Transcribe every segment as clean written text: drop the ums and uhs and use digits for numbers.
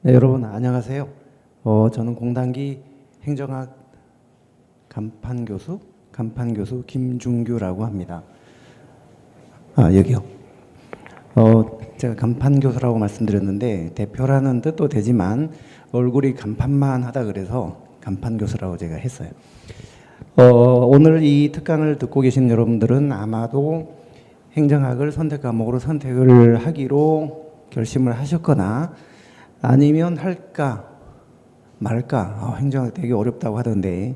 네, 여러분 안녕하세요. 저는 공단기 행정학 간판교수 김중규라고 합니다. 여기요. 제가 간판교수라고 말씀드렸는데 대표라는 뜻도 되지만 얼굴이 간판만 하다 그래서 간판교수라고 제가 했어요. 오늘 이 특강을 듣고 계신 여러분들은 아마도 행정학을 선택 과목으로 선택을 하기로 결심을 하셨거나 아니면 할까 말까 행정학 되게 어렵다고 하던데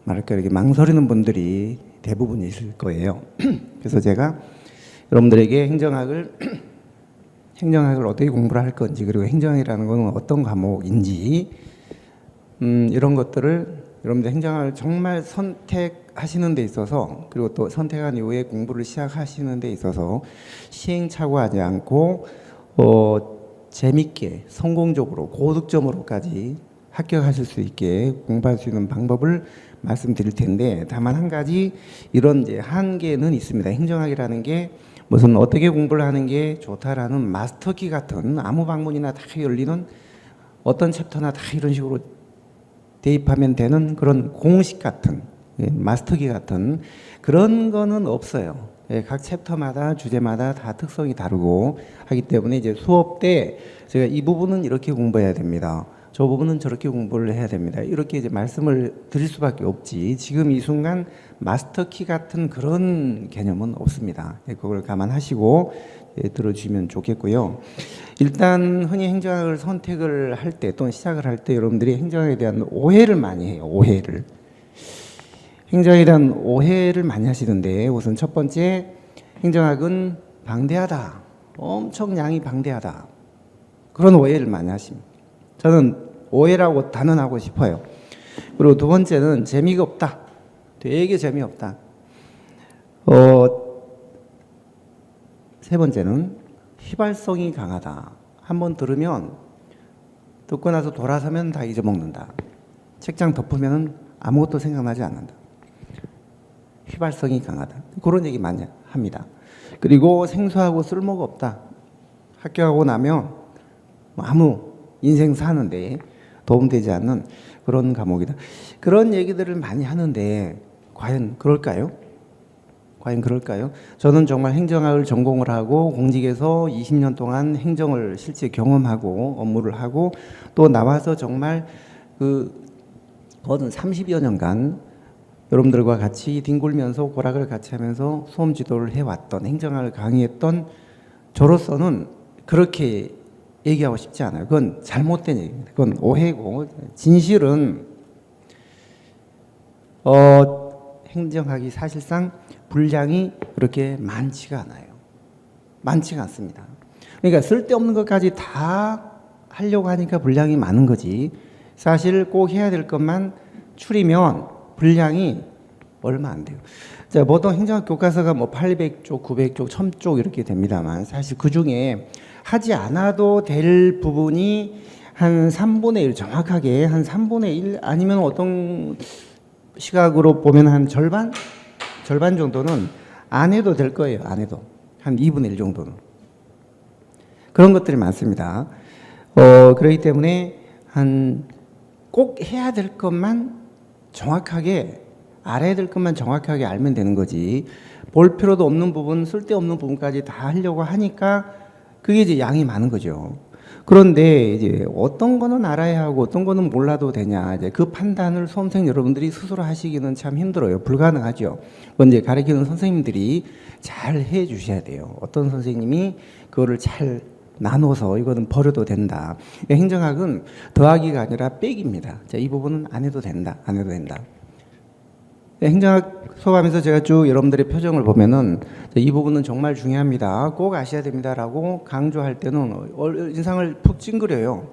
말까 이렇게 망설이는 분들이 대부분이실 거예요. 그래서 제가 여러분들에게 행정학을 어떻게 공부를 할 건지, 그리고 행정학이라는 것은 어떤 과목인지 이런 것들을 여러분들 행정학을 정말 선택하시는 데 있어서, 그리고 또 선택한 이후에 공부를 시작하시는 데 있어서 시행착오하지 않고 재밌게 성공적으로 고득점으로까지 합격하실 수 있게 공부할 수 있는 방법을 말씀드릴 텐데, 다만 한 가지 이런 이제 한계는 있습니다. 행정학이라는 게 무슨 어떻게 공부를 하는 게 좋다라는 마스터키 같은 아무 방문이나 다 열리는 어떤 챕터나 다 이런 식으로 대입하면 되는 그런 공식 같은 마스터키 같은 그런 거는 없어요. 각 챕터마다 주제마다 다 특성이 다르고 하기 때문에 이제 수업 때 제가 이 부분은 이렇게 공부해야 됩니다, 저 부분은 저렇게 공부를 해야 됩니다, 이렇게 이제 말씀을 드릴 수밖에 없지, 지금 이 순간 마스터키 같은 그런 개념은 없습니다. 그걸 감안하시고 들어주시면 좋겠고요. 일단 흔히 행정학을 선택을 할 때 또는 시작을 할 때 여러분들이 행정학에 대한 오해를 많이 해요. 행정학에 대한 오해를 많이 하시던데, 우선 첫 번째, 행정학은 방대하다, 엄청 양이 방대하다, 그런 오해를 많이 하십니다. 저는 오해라고 단언하고 싶어요. 그리고 두 번째는 재미가 없다, 되게 재미없다. 세 번째는 휘발성이 강하다, 한번 들으면 듣고 나서 돌아서면 다 잊어먹는다, 책장 덮으면 아무것도 생각나지 않는다, 휘발성이 강하다, 그런 얘기 많이 합니다. 그리고 생소하고 쓸모가 없다, 합격하고 나면 아무 인생 사는데 도움되지 않는 그런 과목이다, 그런 얘기들을 많이 하는데 과연 그럴까요? 저는 정말 행정학을 전공을 하고 공직에서 20년 동안 행정을 실제 경험하고 업무를 하고 또 나와서 정말 거든 30여 년간 여러분들과 같이 뒹굴면서 고락을 같이 하면서 수험 지도를 해왔던, 행정학을 강의했던 저로서는 그렇게 얘기하고 싶지 않아요. 그건 잘못된 얘기입니다. 그건 오해고, 진실은 행정학이 사실상 분량이 그렇게 많지가 않아요. 많지가 않습니다. 그러니까 쓸데없는 것까지 다 하려고 하니까 분량이 많은 거지, 사실 꼭 해야 될 것만 추리면 분량이 얼마 안 돼요. 자, 보통 행정학 교과서가 뭐 800쪽, 900쪽, 1000쪽 이렇게 됩니다만, 사실 그 중에 하지 않아도 될 부분이 한 3분의 1, 정확하게 한 3분의 1 아니면 어떤 시각으로 보면 한 절반 정도는 안 해도 될 거예요. 안 해도 한 2분의 1 정도는 그런 것들이 많습니다. 그렇기 때문에 꼭 해야 될 것만 정확하게, 알아야 될 것만 정확하게 알면 되는 거지, 볼 필요도 없는 부분, 쓸데없는 부분까지 다 하려고 하니까 그게 이제 양이 많은 거죠. 그런데 이제 어떤 거는 알아야 하고 어떤 거는 몰라도 되냐, 이제 그 판단을 수험생 여러분들이 스스로 하시기는 참 힘들어요. 불가능하죠. 그건 이제 가르치는 선생님들이 잘 해 주셔야 돼요. 어떤 선생님이 그거를 잘 나눠서 이거는 버려도 된다. 행정학은 더하기가 아니라 빼기입니다. 자, 이 부분은 안 해도 된다. 행정학 수업하면서 제가 쭉 여러분들의 표정을 보면은 이 부분은 정말 중요합니다, 꼭 아셔야 됩니다라고 강조할 때는 인상을 푹 찡그려요.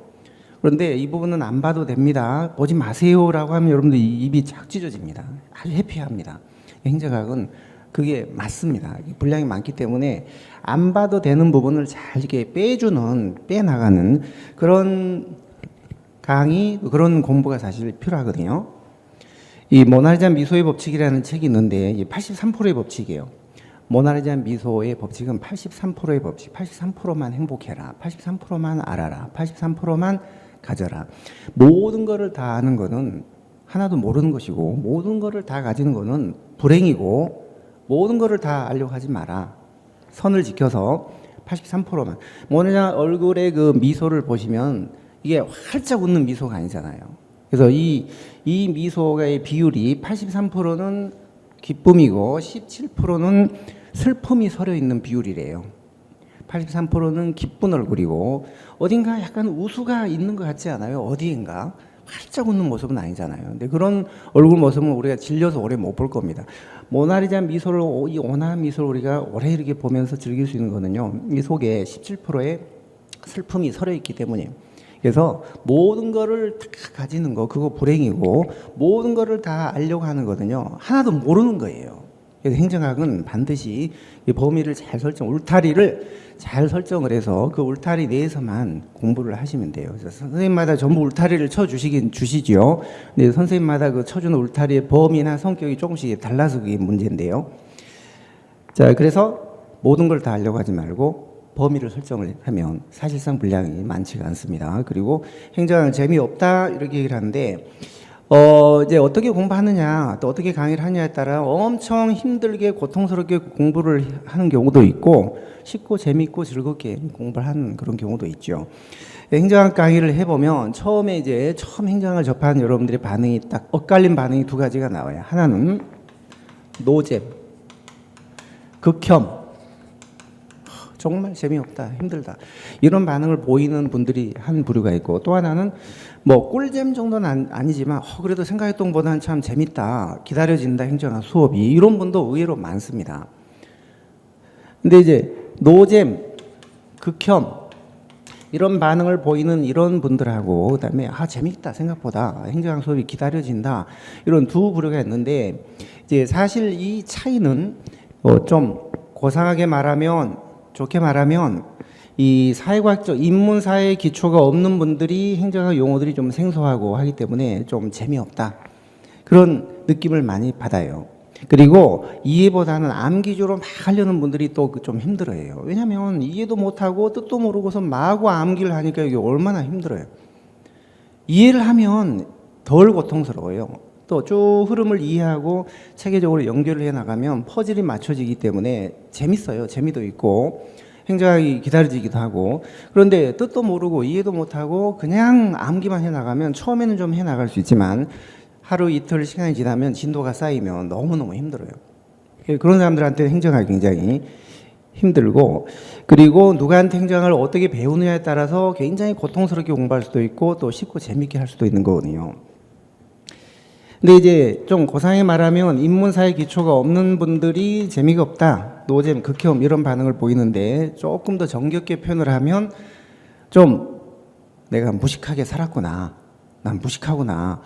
그런데 이 부분은 안 봐도 됩니다, 보지 마세요라고 하면 여러분들 입이 착 찢어집니다. 아주 해피합니다. 행정학은 그게 맞습니다. 분량이 많기 때문에 안 봐도 되는 부분을 잘 이렇게 빼나가는 그런 강의, 그런 공부가 사실 필요하거든요. 이 모나리자 미소의 법칙이라는 책이 있는데 83%의 법칙이에요. 모나리자 미소의 법칙은 83%의 법칙, 83%만 행복해라, 83%만 알아라, 83%만 가져라. 모든 거를 다 아는 거는 하나도 모르는 것이고, 모든 거를 다 가지는 거는 불행이고, 모든 거를 다 알려고 하지 마라. 선을 지켜서 83%만. 뭐냐, 얼굴에 그 미소를 보시면 이게 활짝 웃는 미소가 아니잖아요. 그래서 이 미소의 비율이 83%는 기쁨이고 17%는 슬픔이 서려 있는 비율이래요. 83%는 기쁜 얼굴이고 어딘가 약간 우수가 있는 것 같지 않아요? 어디인가? 활짝 웃는 모습은 아니잖아요. 근데 그런 얼굴 모습은 우리가 질려서 오래 못 볼 겁니다. 모나리자 미소를, 이 온화한 미소를 우리가 오래 이렇게 보면서 즐길 수 있는 거는요, 이 속에 17%의 슬픔이 서려 있기 때문이에요. 그래서 모든 거를 다 가지는 거, 그거 불행이고, 모든 거를 다 알려고 하는 거는요, 하나도 모르는 거예요. 그래서 행정학은 반드시 이 범위를 잘 울타리를 잘 설정을 해서 그 울타리 내에서만 공부를 하시면 돼요. 그래서 선생님마다 전부 울타리를 주시지요. 근데 선생님마다 그 쳐주는 울타리의 범위나 성격이 조금씩 달라서 그게 문제인데요. 자, 그래서 모든 걸 다 알려고 하지 말고 범위를 설정을 하면 사실상 분량이 많지가 않습니다. 그리고 행정학은 재미없다 이렇게 얘기를 하는데, 이제 어떻게 공부하느냐, 또 어떻게 강의를 하느냐에 따라 엄청 힘들게 고통스럽게 공부를 하는 경우도 있고, 쉽고 재밌고 즐겁게 공부를 하는 그런 경우도 있죠. 행정학 강의를 해보면 처음 행정학을 접하는 여러분들의 반응이 딱 엇갈린 반응이 두 가지가 나와요. 하나는 노잼, 극혐, 정말 재미없다, 힘들다, 이런 반응을 보이는 분들이 한 부류가 있고, 또 하나는 뭐 꿀잼 정도는 아니지만 그래도 생각했던 것보다는 참 재밌다, 기다려진다, 행정학 수업이, 이런 분도 의외로 많습니다. 근데 이제 노잼, 극혐 이런 반응을 보이는 이런 분들하고, 그다음에 재밌다, 생각보다 행정학 수업이 기다려진다, 이런 두 부류가 있는데, 이제 사실 이 차이는 좀 고상하게 말하면, 좋게 말하면, 이 사회과학적 인문사회 기초가 없는 분들이 행정학 용어들이 좀 생소하고 하기 때문에 좀 재미없다, 그런 느낌을 많이 받아요. 그리고 이해보다는 암기주로 막 하려는 분들이 또 좀 힘들어해요. 왜냐하면 이해도 못하고 뜻도 모르고서 마구 암기를 하니까 이게 얼마나 힘들어요. 이해를 하면 덜 고통스러워요. 또 쭉 흐름을 이해하고 체계적으로 연결을 해나가면 퍼즐이 맞춰지기 때문에 재밌어요. 재미도 있고 행정학이 기다려지기도 하고. 그런데 뜻도 모르고 이해도 못하고 그냥 암기만 해나가면 처음에는 좀 해나갈 수 있지만 하루 이틀 시간이 지나면 진도가 쌓이면 너무너무 힘들어요. 그런 사람들한테 행정학이 굉장히 힘들고, 그리고 누구한테 행정학을 어떻게 배우느냐에 따라서 굉장히 고통스럽게 공부할 수도 있고 또 쉽고 재밌게 할 수도 있는 거거든요. 근데 이제 좀 고상하게 말하면 인문사회 기초가 없는 분들이 재미가 없다, 노잼, 극혐 이런 반응을 보이는데, 조금 더 정겹게 표현을 하면 좀 내가 무식하게 살았구나, 난 무식하구나,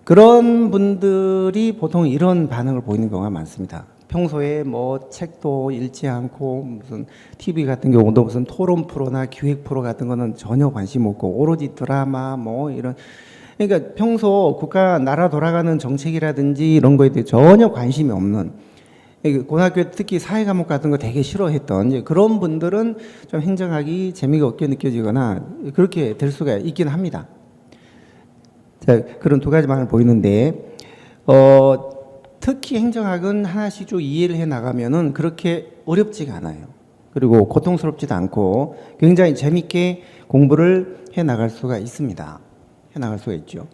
그런 분들이 보통 이런 반응을 보이는 경우가 많습니다. 평소에 뭐 책도 읽지 않고 무슨 TV 같은 경우도 무슨 토론 프로나 기획 프로 같은 거는 전혀 관심 없고 오로지 드라마 뭐 이런, 그러니까 평소 국가 나라 돌아가는 정책이라든지 이런 거에 대해 전혀 관심이 없는, 고등학교 특히 사회 과목 같은 거 되게 싫어했던 그런 분들은 좀 행정학이 재미가 없게 느껴지거나 그렇게 될 수가 있긴 합니다. 자, 그런 두 가지만을 보이는데, 특히 행정학은 하나씩 쭉 이해를 해 나가면은 그렇게 어렵지가 않아요. 그리고 고통스럽지도 않고 굉장히 재밌게 공부를 해 나갈 수가 있습니다. 해 나갈 수가 있죠.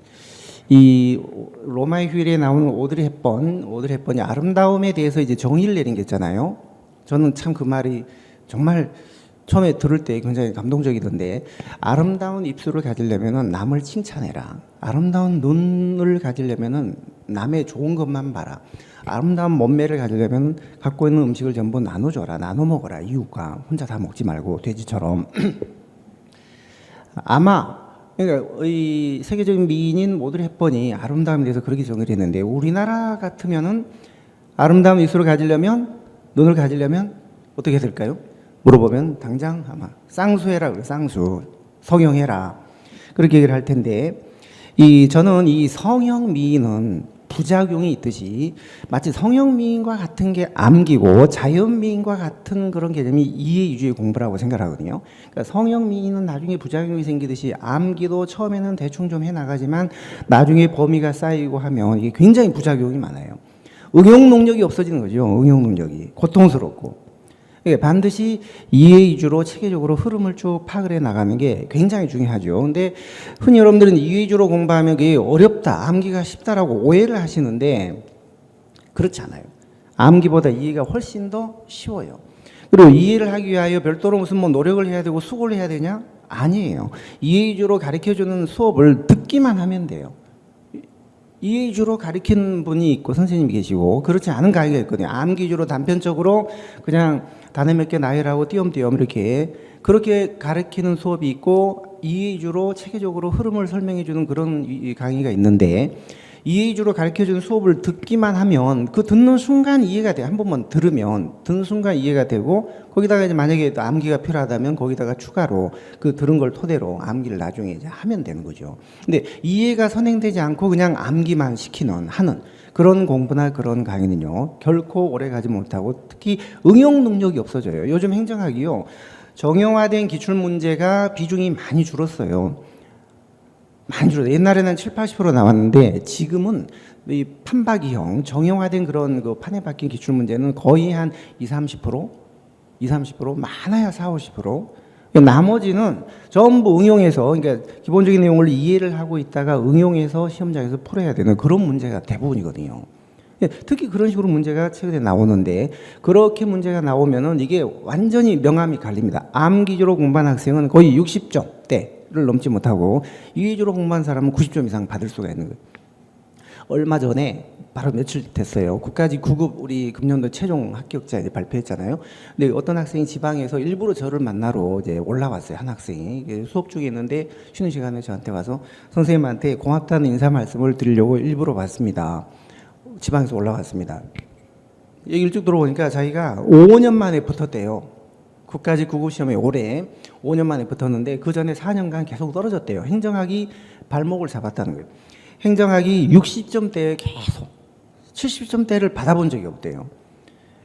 이 로마의 휴일에 나오는 오드리 헵번이 아름다움에 대해서 이제 정의를 내린 게 있잖아요. 저는 참 그 말이 정말 처음에 들을 때 굉장히 감동적이던데, 아름다운 입술을 가지려면은 남을 칭찬해라, 아름다운 눈을 가지려면은 남의 좋은 것만 봐라, 아름다운 몸매를 가지려면 갖고 있는 음식을 전부 나눠줘라, 나눠 먹어라, 이웃과, 혼자 다 먹지 말고 돼지처럼. 아마 그러니까 이 세계적인 미인인 오드리 헵번이 아름다움에 대해서 그렇게 정의를 했는데, 우리나라 같으면은 아름다운 입술을 가지려면, 눈을 가지려면 어떻게 될까요? 물어보면 당장 아마 쌍수해라, 그래, 쌍수, 성형해라, 그렇게 얘기를 할 텐데, 저는 이 성형 미인은 부작용이 있듯이 마치 성형미인과 같은 게 암기고 자연미인과 같은 그런 개념이 이해이주의 공부라고 생각하거든요. 그러니까 성형미인은 나중에 부작용이 생기듯이 암기도 처음에는 대충 좀 해나가지만 나중에 범위가 쌓이고 하면 이게 굉장히 부작용이 많아요. 응용 능력이 없어지는 거죠. 응용 능력이 고통스럽고. 반드시 이해 위주로 체계적으로 흐름을 쭉 파악을 해 나가는 게 굉장히 중요하죠. 근데 흔히 여러분들은 이해 위주로 공부하면 그게 어렵다, 암기가 쉽다라고 오해를 하시는데 그렇지 않아요. 암기보다 이해가 훨씬 더 쉬워요. 그리고 이해를 하기 위하여 별도로 무슨 뭐 노력을 해야 되고 수고를 해야 되냐? 아니에요. 이해 위주로 가르쳐주는 수업을 듣기만 하면 돼요. 이해 위주로 가르치는 분이 있고 선생님이 계시고 그렇지 않은 강의가 있거든요. 암기 위주로 단편적으로 그냥 단어 몇 개 나열하고 띄엄띄엄 이렇게 그렇게 가르치는 수업이 있고 이해 위주로 체계적으로 흐름을 설명해 주는 그런 강의가 있는데 이해 위주로 가르쳐주는 수업을 듣기만 하면 그 듣는 순간 이해가 돼요. 한 번만 들으면 듣는 순간 이해가 되고 거기다가 이제 만약에 또 암기가 필요하다면 거기다가 추가로 그 들은 걸 토대로 암기를 나중에 이제 하면 되는 거죠. 근데 이해가 선행되지 않고 그냥 암기만 하는 그런 공부나 그런 강의는요 결코 오래 가지 못하고 특히 응용 능력이 없어져요. 요즘 행정학이요 정형화된 기출문제가 비중이 많이 줄었어요. 많이 줄었어요. 옛날에는 7, 80% 나왔는데 지금은 이 판박이형 정형화된 그런 그 판에 박힌 기출문제는 거의 한 20, 30%? 20, 30%? 많아야 40, 50%? 나머지는 전부 응용해서 그러니까 기본적인 내용을 이해를 하고 있다가 응용해서 시험장에서 풀어야 되는 그런 문제가 대부분이거든요. 특히 그런 식으로 문제가 최근에 나오는데 그렇게 문제가 나오면은 이게 완전히 명암이 갈립니다. 암기주로 공부한 학생은 거의 60점대를 넘지 못하고 이해주로 공부한 사람은 90점 이상 받을 수가 있는 거예요. 얼마 전에 바로 며칠 됐어요. 국가직 9급 우리 금년도 최종 합격자 이제 발표했잖아요. 근데 어떤 학생이 지방에서 일부러 저를 만나러 이제 올라왔어요. 한 학생이 수업 중에 있는데 쉬는 시간에 저한테 와서 선생님한테 고맙다는 인사 말씀을 드리려고 일부러 왔습니다. 지방에서 올라왔습니다. 얘기를 쭉 들어보니까 자기가 5년 만에 붙었대요. 국가직 9급 시험에 올해 5년 만에 붙었는데 그 전에 4년간 계속 떨어졌대요. 행정학이 발목을 잡았다는 거예요. 행정학이 60점대에 계속 70점대를 받아본 적이 없대요.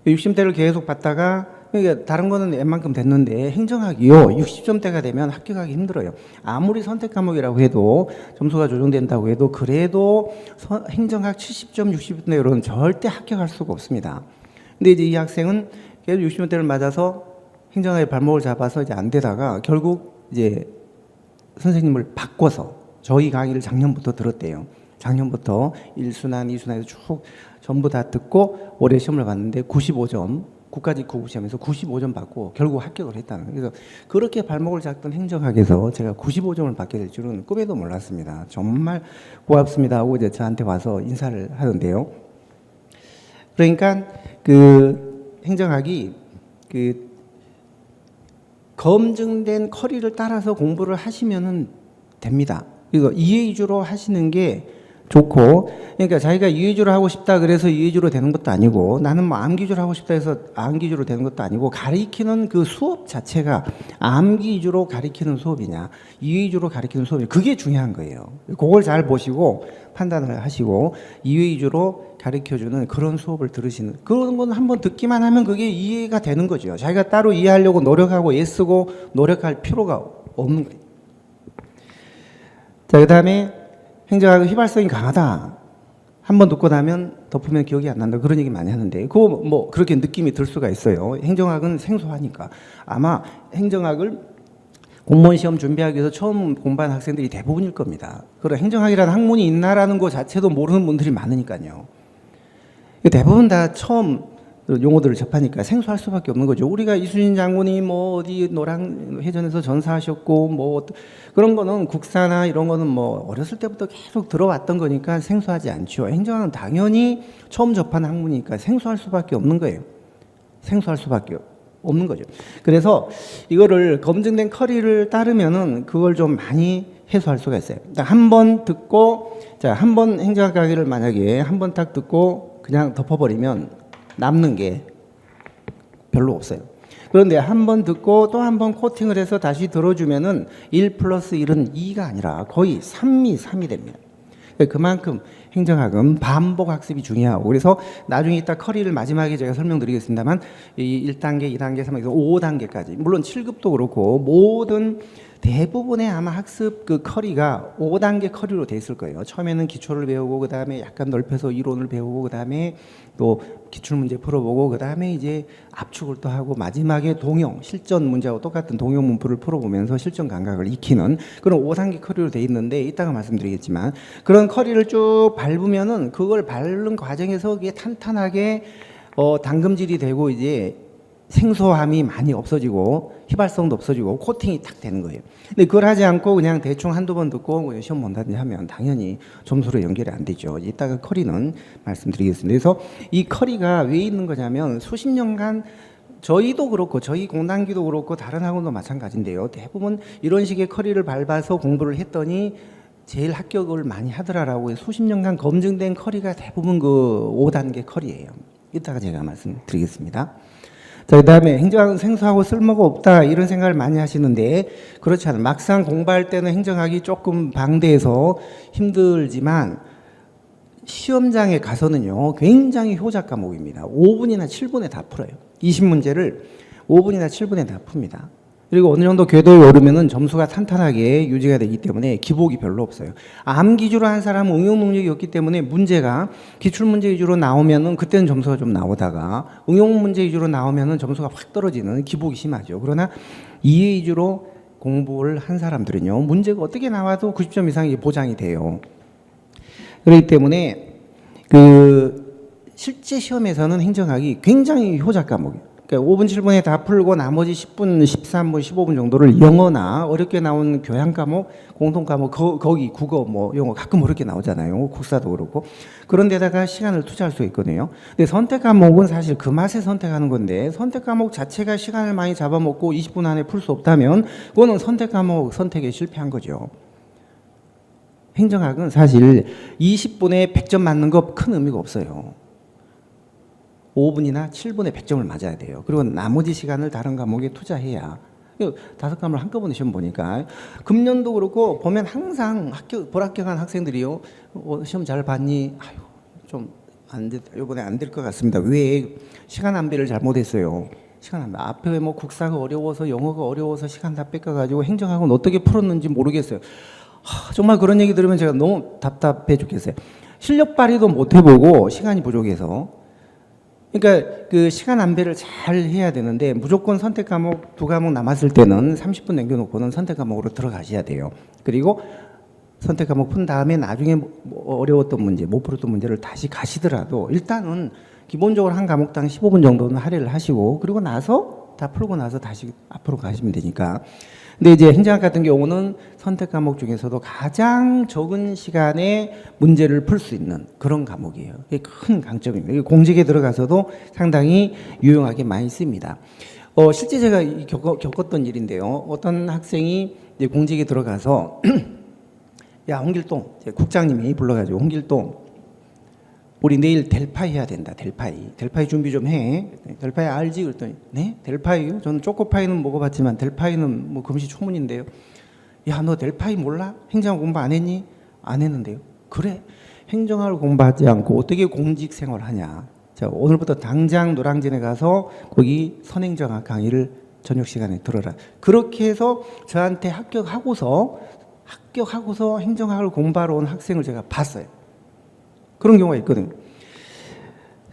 60점대를 계속 받다가 그러니까 다른 거는 웬만큼 됐는데 행정학이요 60점대가 되면 합격하기 힘들어요. 아무리 선택 과목이라고 해도 점수가 조정된다고 해도 그래도 행정학 70점 60점대로는 절대 합격할 수가 없습니다. 근데 이제 이 학생은 계속 60점대를 맞아서 행정학의 발목을 잡아서 이제 안 되다가 결국 이제 선생님을 바꿔서 저희 강의를 작년부터 들었대요. 작년부터 1순환, 2순환에서 쭉 전부 다 듣고 올해 시험을 봤는데 95점, 국가직 9급 시험에서 95점 받고 결국 합격을 했다는 거예요. 그래서 그렇게 발목을 잡던 행정학에서 제가 95점을 받게 될 줄은 꿈에도 몰랐습니다. 정말 고맙습니다 하고 이제 저한테 와서 인사를 하던데요. 그러니까 그 행정학이 그 검증된 커리를 따라서 공부를 하시면은 됩니다. 이거 이해 위주로 하시는 게 좋고, 그러니까 자기가 이해 위주로 하고 싶다 그래서 이해 위주로 되는 것도 아니고, 나는 뭐 암기 위주로 하고 싶다 해서 암기 위주로 되는 것도 아니고, 가리키는 그 수업 자체가 암기 위주로 가리키는 수업이냐, 이해 위주로 가리키는 수업이냐, 그게 중요한 거예요. 그걸 잘 보시고 판단을 하시고 이해 위주로 가르쳐주는 그런 수업을 들으시는 그런 건 한번 듣기만 하면 그게 이해가 되는 거죠. 자기가 따로 이해하려고 노력하고 애쓰고 노력할 필요가 없는 거예요. 자, 그 다음에 행정학은 휘발성이 강하다. 한번 듣고 나면 덮으면 기억이 안 난다. 그런 얘기 많이 하는데 그거 뭐 그렇게 느낌이 들 수가 있어요. 행정학은 생소하니까. 아마 행정학을 공무원 시험 준비하기 위해서 처음 공부한 학생들이 대부분일 겁니다. 그리고 행정학이라는 학문이 있나라는 것 자체도 모르는 분들이 많으니까요. 대부분 다 처음 용어들을 접하니까 생소할 수밖에 없는 거죠. 우리가 이순신 장군이 뭐 어디 노량해전에서 전사하셨고 뭐 그런 거는 국사나 이런 거는 뭐 어렸을 때부터 계속 들어왔던 거니까 생소하지 않죠. 행정학은 당연히 처음 접한 학문이니까 생소할 수밖에 없는 거예요. 생소할 수밖에 없는 거죠. 그래서 이거를 검증된 커리를 따르면은 그걸 좀 많이 해소할 수가 있어요. 한 번 듣고 자, 한 번 행정학 강의를 만약에 한 번 딱 듣고 그냥 덮어버리면 남는 게 별로 없어요. 그런데 한 번 듣고 또 한 번 코팅을 해서 다시 들어주면은 1 플러스 1은 2가 아니라 거의 3이 됩니다. 그만큼 행정학은 반복 학습이 중요하고, 그래서 나중에 이따 커리를 마지막에 제가 설명드리겠습니다만 이 1단계, 2단계, 3단계, 5단계까지 물론 7급도 그렇고 모든 대부분의 아마 학습 그 커리가 5단계 커리로 돼 있을 거예요. 처음에는 기초를 배우고 그다음에 약간 넓혀서 이론을 배우고 그다음에 또 기출 문제 풀어보고 그다음에 이제 압축을 또 하고 마지막에 동영, 실전 문제하고 똑같은 동영 문풀을 풀어보면서 실전 감각을 익히는 그런 5단계 커리로 돼 있는데 이따가 말씀드리겠지만 그런 커리를 쭉 밟으면은 그걸 밟는 과정에서 그게 탄탄하게 담금질이 되고 이제 생소함이 많이 없어지고 휘발성도 없어지고 코팅이 딱 되는 거예요. 근데 그걸 하지 않고 그냥 대충 한두 번 듣고 그냥 시험 본다든지 하면 당연히 점수로 연결이 안 되죠. 이따가 커리는 말씀드리겠습니다. 그래서 이 커리가 왜 있는 거냐면 수십 년간 저희도 그렇고 저희 공단기도 그렇고 다른 학원도 마찬가지인데요. 대부분 이런 식의 커리를 밟아서 공부를 했더니 제일 합격을 많이 하더라라고 수십 년간 검증된 커리가 대부분 그 5단계 커리예요. 이따가 제가 말씀드리겠습니다. 자, 그다음에 행정학은 생소하고 쓸모가 없다 이런 생각을 많이 하시는데 그렇지 않아요. 막상 공부할 때는 행정학이 조금 방대해서 힘들지만 시험장에 가서는요 굉장히 효자 과목입니다. 5분이나 7분에 다 풀어요. 20문제를 5분이나 7분에 다 풉니다. 그리고 어느 정도 궤도에 오르면은 점수가 탄탄하게 유지가 되기 때문에 기복이 별로 없어요. 암 기주로 한 사람은 응용 능력이 없기 때문에 문제가 기출 문제 위주로 나오면은 그때는 점수가 좀 나오다가 응용 문제 위주로 나오면은 점수가 확 떨어지는 기복이 심하죠. 그러나 이해 위주로 공부를 한 사람들은요 문제가 어떻게 나와도 90점 이상이 보장이 돼요. 그렇기 때문에 그 실제 시험에서는 행정학이 굉장히 효자 과목이에요. 그러니까 5분, 7분에 다 풀고 나머지 10분, 13분, 15분 정도를 영어나 어렵게 나온 교양 과목, 공통 과목, 거기 국어, 뭐 영어 가끔 어렵게 나오잖아요. 국사도 그렇고. 그런 데다가 시간을 투자할 수 있거든요. 근데 선택 과목은 사실 그 맛에 선택하는 건데 선택 과목 자체가 시간을 많이 잡아먹고 20분 안에 풀 수 없다면 그거는 선택 과목 선택에 실패한 거죠. 행정학은 사실 20분에 100점 맞는 거 큰 의미가 없어요. 5분이나 7분에 100점을 맞아야 돼요. 그리고 나머지 시간을 다른 과목에 투자해야. 5과목을 한꺼번에 시험 보니까 금년도 그렇고 보면 항상 불합격한 학생들이요. 시험 잘 봤니? 아유, 좀 안 됐, 이번에 안 될 것 같습니다. 왜? 시간 안배를 잘못했어요. 시간 안배. 앞에 뭐 국사가 어려워서 영어가 어려워서 시간 다 뺏겨가지고 행정학은 어떻게 풀었는지 모르겠어요. 정말 그런 얘기 들으면 제가 너무 답답해 죽겠어요. 실력 발휘도 못 해보고 시간이 부족해서. 그러니까 그 시간 안배를 잘 해야 되는데 무조건 선택 과목 2과목 남았을 때는 30분 남겨놓고는 선택 과목으로 들어가셔야 돼요. 그리고 선택 과목 푼 다음에 나중에 어려웠던 문제, 못 풀었던 문제를 다시 가시더라도 일단은 기본적으로 한 과목당 15분 정도는 할애를 하시고 그리고 나서 다 풀고 나서 다시 앞으로 가시면 되니까. 근데 이제 행정학 같은 경우는 선택 과목 중에서도 가장 적은 시간에 문제를 풀 수 있는 그런 과목이에요. 이게 큰 강점입니다. 공직에 들어가서도 상당히 유용하게 많이 씁니다. 실제 제가 겪었던 일인데요. 어떤 학생이 이제 공직에 들어가서 야, 홍길동, 국장님이 불러가지고 홍길동 우리 내일 델파이 해야 된다. 델파이 준비 좀 해. 델파이 알지? 그랬더니 네? 델파이요? 저는 초코파이는 먹어봤지만 델파이는 뭐 금시초문인데요. 야, 너 델파이 몰라? 행정학 공부 안 했니? 안 했는데요. 그래. 행정학을 공부하지 않고 어떻게 공직 생활을 하냐. 자, 오늘부터 당장 노량진에 가서 거기 선행정학 강의를 저녁 시간에 들어라. 그렇게 해서 저한테 합격하고서 행정학을 공부하러 온 학생을 제가 봤어요. 그런 경우가 있거든요.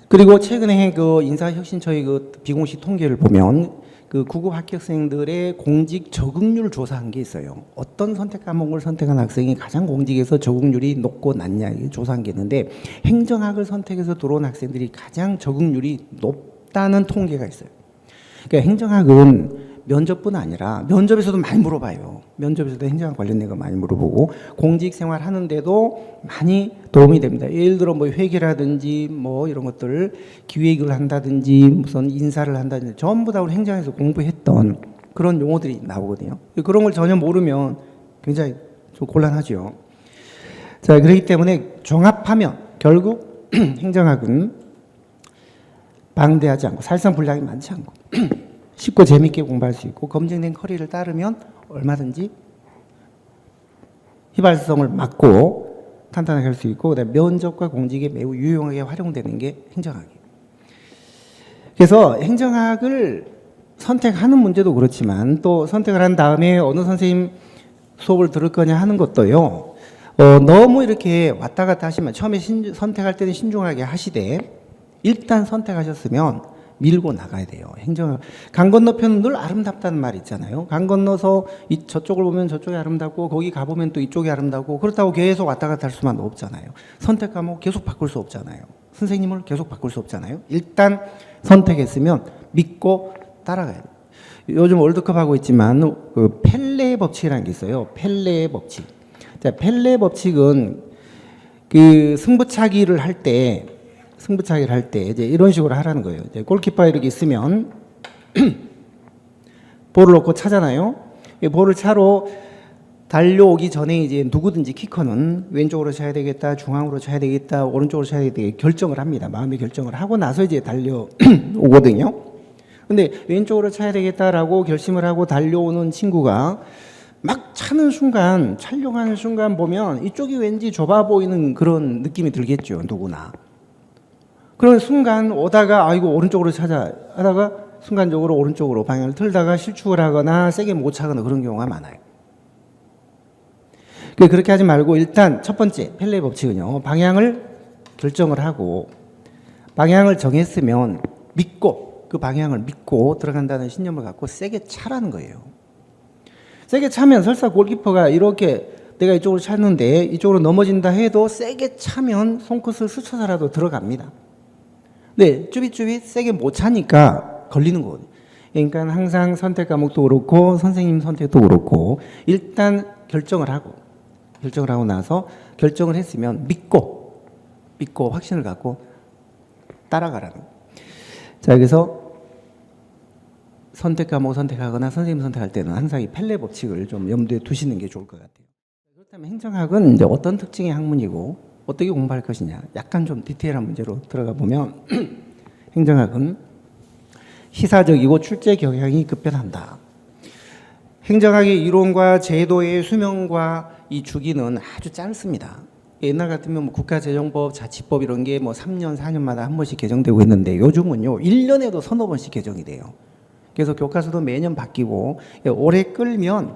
그리고 최근에 그 인사혁신처의 그 비공식 통계를 보면 그 9급 합격생들의 공직 적응률 조사한 게 있어요. 어떤 선택 과목을 선택한 학생이 가장 공직에서 적응률이 높고 낮냐 조사한 게 있는데 행정학을 선택해서 들어온 학생들이 가장 적응률이 높다는 통계가 있어요. 그러니까 행정학은 면접뿐 아니라 면접에서도 많이 물어봐요. 면접에서도 행정학 관련된 거 많이 물어보고 공직 생활 하는데도 많이 도움이 됩니다. 예를 들어 뭐 회계라든지 뭐 이런 것들 기획을 한다든지 무슨 인사를 한다든지 전부 다 우리 행정에서 공부했던 그런 용어들이 나오거든요. 그런 걸 전혀 모르면 굉장히 좀 곤란하죠. 자, 그렇기 때문에 종합하면 결국 행정학은 방대하지 않고 사실상 분량이 많지 않고 쉽고 재밌게 공부할 수 있고 검증된 커리를 따르면 얼마든지 휘발성을 막고 탄탄하게 할 수 있고, 그다음에 면접과 공직에 매우 유용하게 활용되는 게 행정학이에요. 그래서 행정학을 선택하는 문제도 그렇지만 또 선택을 한 다음에 어느 선생님 수업을 들을 거냐 하는 것도요. 너무 이렇게 왔다 갔다 하시면 처음에 선택할 때는 신중하게 하시되 일단 선택하셨으면 밀고 나가야 돼요. 행정학. 강 건너편은 늘 아름답다는 말 있잖아요. 강 건너서 저쪽을 보면 저쪽이 아름답고 거기 가보면 또 이쪽이 아름답고 그렇다고 계속 왔다 갔다 할 수만 없잖아요. 선택 과목 계속 바꿀 수 없잖아요. 선생님을 계속 바꿀 수 없잖아요. 일단 선택했으면 믿고 따라가야 돼요. 요즘 월드컵 하고 있지만 그 펠레의 법칙이라는 게 있어요. 펠레의 법칙. 자, 펠레의 법칙은 그 승부차기를 할 때 이제 이런 식으로 하라는 거예요. 이제 골키퍼 이렇게 있으면 볼을 놓고 차잖아요. 이 볼을 차로 달려오기 전에 이제 누구든지 키커는 왼쪽으로 차야 되겠다, 중앙으로 차야 되겠다, 오른쪽으로 차야 되겠다 결정을 합니다. 마음의 결정을 하고 나서 이제 달려오거든요. 근데 왼쪽으로 차야 되겠다라고 결심을 하고 달려오는 친구가 막 차는 순간, 촬영하는 순간 보면 이쪽이 왠지 좁아 보이는 그런 느낌이 들겠죠, 누구나. 그런 순간 오다가 아이고 오른쪽으로 차자 하다가 순간적으로 오른쪽으로 방향을 틀다가 실축을 하거나 세게 못 차거나 그런 경우가 많아요. 그렇게 하지 말고 일단 첫 번째 펠레의 법칙은요. 방향을 결정을 하고 방향을 정했으면 믿고 그 방향을 믿고 들어간다는 신념을 갖고 세게 차라는 거예요. 세게 차면 설사 골키퍼가 이렇게 내가 이쪽으로 찼는데 이쪽으로 넘어진다 해도 세게 차면 손끝을 스쳐서라도 들어갑니다. 네, 쭈빗쭈빗 세게 못 차니까 걸리는 거거든요. 그러니까 항상 선택 과목도 그렇고 선생님 선택도 그렇고 일단 결정을 하고 나서 결정을 했으면 믿고 확신을 갖고 따라가라는 거예요. 자, 그래서 선택 과목 선택하거나 선생님 선택할 때는 항상 이 펠레 법칙을 좀 염두에 두시는 게 좋을 것 같아요. 그렇다면 행정학은 이제 어떤 특징의 학문이고 어떻게 공부할 것이냐, 약간 좀 디테일한 문제로 들어가 보면 행정학은 시사적이고 출제 경향이 급변한다. 행정학의 이론과 제도의 수명과 이 주기는 아주 짧습니다. 옛날 같으면 뭐 국가재정법, 자치법 이런 게 뭐 3년, 4년마다 한 번씩 개정되고 있는데 요즘은요 1년에도 서너 번씩 개정이 돼요. 그래서 교과서도 매년 바뀌고 오래 끌면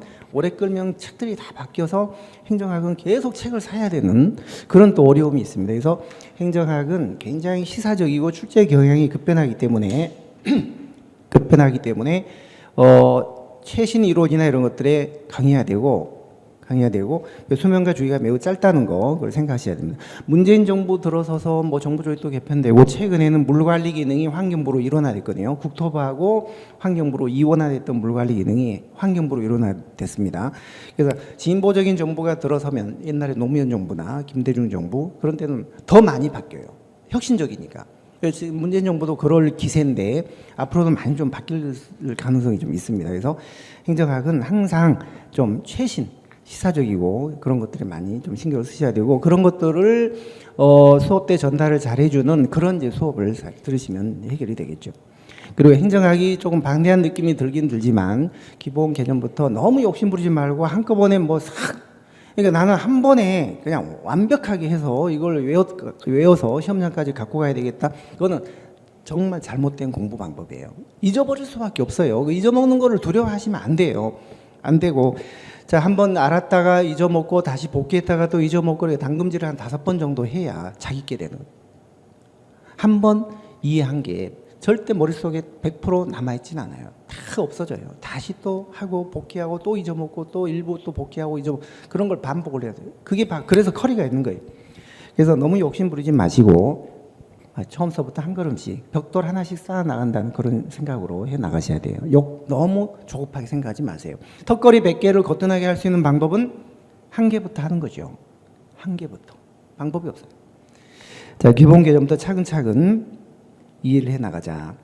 책들이 다 바뀌어서 행정학은 계속 책을 사야 되는 그런 또 어려움이 있습니다. 그래서 행정학은 굉장히 시사적이고 출제 경향이 급변하기 때문에 최신 이론이나 이런 것들에 강의해야 되고 수명과 주기가 매우 짧다는 거 그걸 생각하셔야 됩니다. 문재인 정부 들어서서 뭐 정부 조직도 개편되고 최근에는 물관리 기능이 환경부로 일원화됐거든요. 국토부하고 환경부로 이원화됐던 물관리 기능이 환경부로 일원화됐습니다. 그래서 진보적인 정부가 들어서면 옛날에 노무현 정부나 김대중 정부 그런 때는 더 많이 바뀌어요. 혁신적이니까. 지금 문재인 정부도 그럴 기세인데 앞으로도 많이 좀 바뀔 가능성이 좀 있습니다. 그래서 행정학은 항상 좀 최신 시사적이고 그런 것들에 많이 좀 신경을 쓰셔야 되고 그런 것들을 수업 때 전달을 잘 해주는 그런 이제 수업을 들으시면 해결이 되겠죠. 그리고 행정학이 조금 방대한 느낌이 들긴 들지만 기본 개념부터 너무 욕심부리지 말고 한꺼번에 그러니까 나는 한 번에 그냥 완벽하게 해서 이걸 외워서 시험장까지 갖고 가야 되겠다. 그거는 정말 잘못된 공부 방법이에요. 잊어버릴 수밖에 없어요. 잊어먹는 거를 두려워하시면 안 돼요. 안 되고 자, 한번 알았다가 잊어먹고 다시 복귀했다가 또 잊어먹고 당금질을 한 5번 정도 해야 자기께 되는. 한 번 이해한 게 절대 머릿속에 100% 남아있진 않아요. 다 없어져요. 다시 또 하고 복귀하고 또 잊어먹고 또 일부 또 복귀하고 잊어먹고 그런 걸 반복을 해야 돼요. 그래서 커리가 있는 거예요. 그래서 너무 욕심 부리지 마시고 처음서부터 한 걸음씩 벽돌 하나씩 쌓아 나간다는 그런 생각으로 해 나가셔야 돼요. 너무 조급하게 생각하지 마세요. 턱걸이 100개를 거뜬하게 할 수 있는 방법은 한 개부터 하는 거죠. 한 개부터. 방법이 없어요. 자, 기본 개념부터 차근차근 이해를 해 나가자.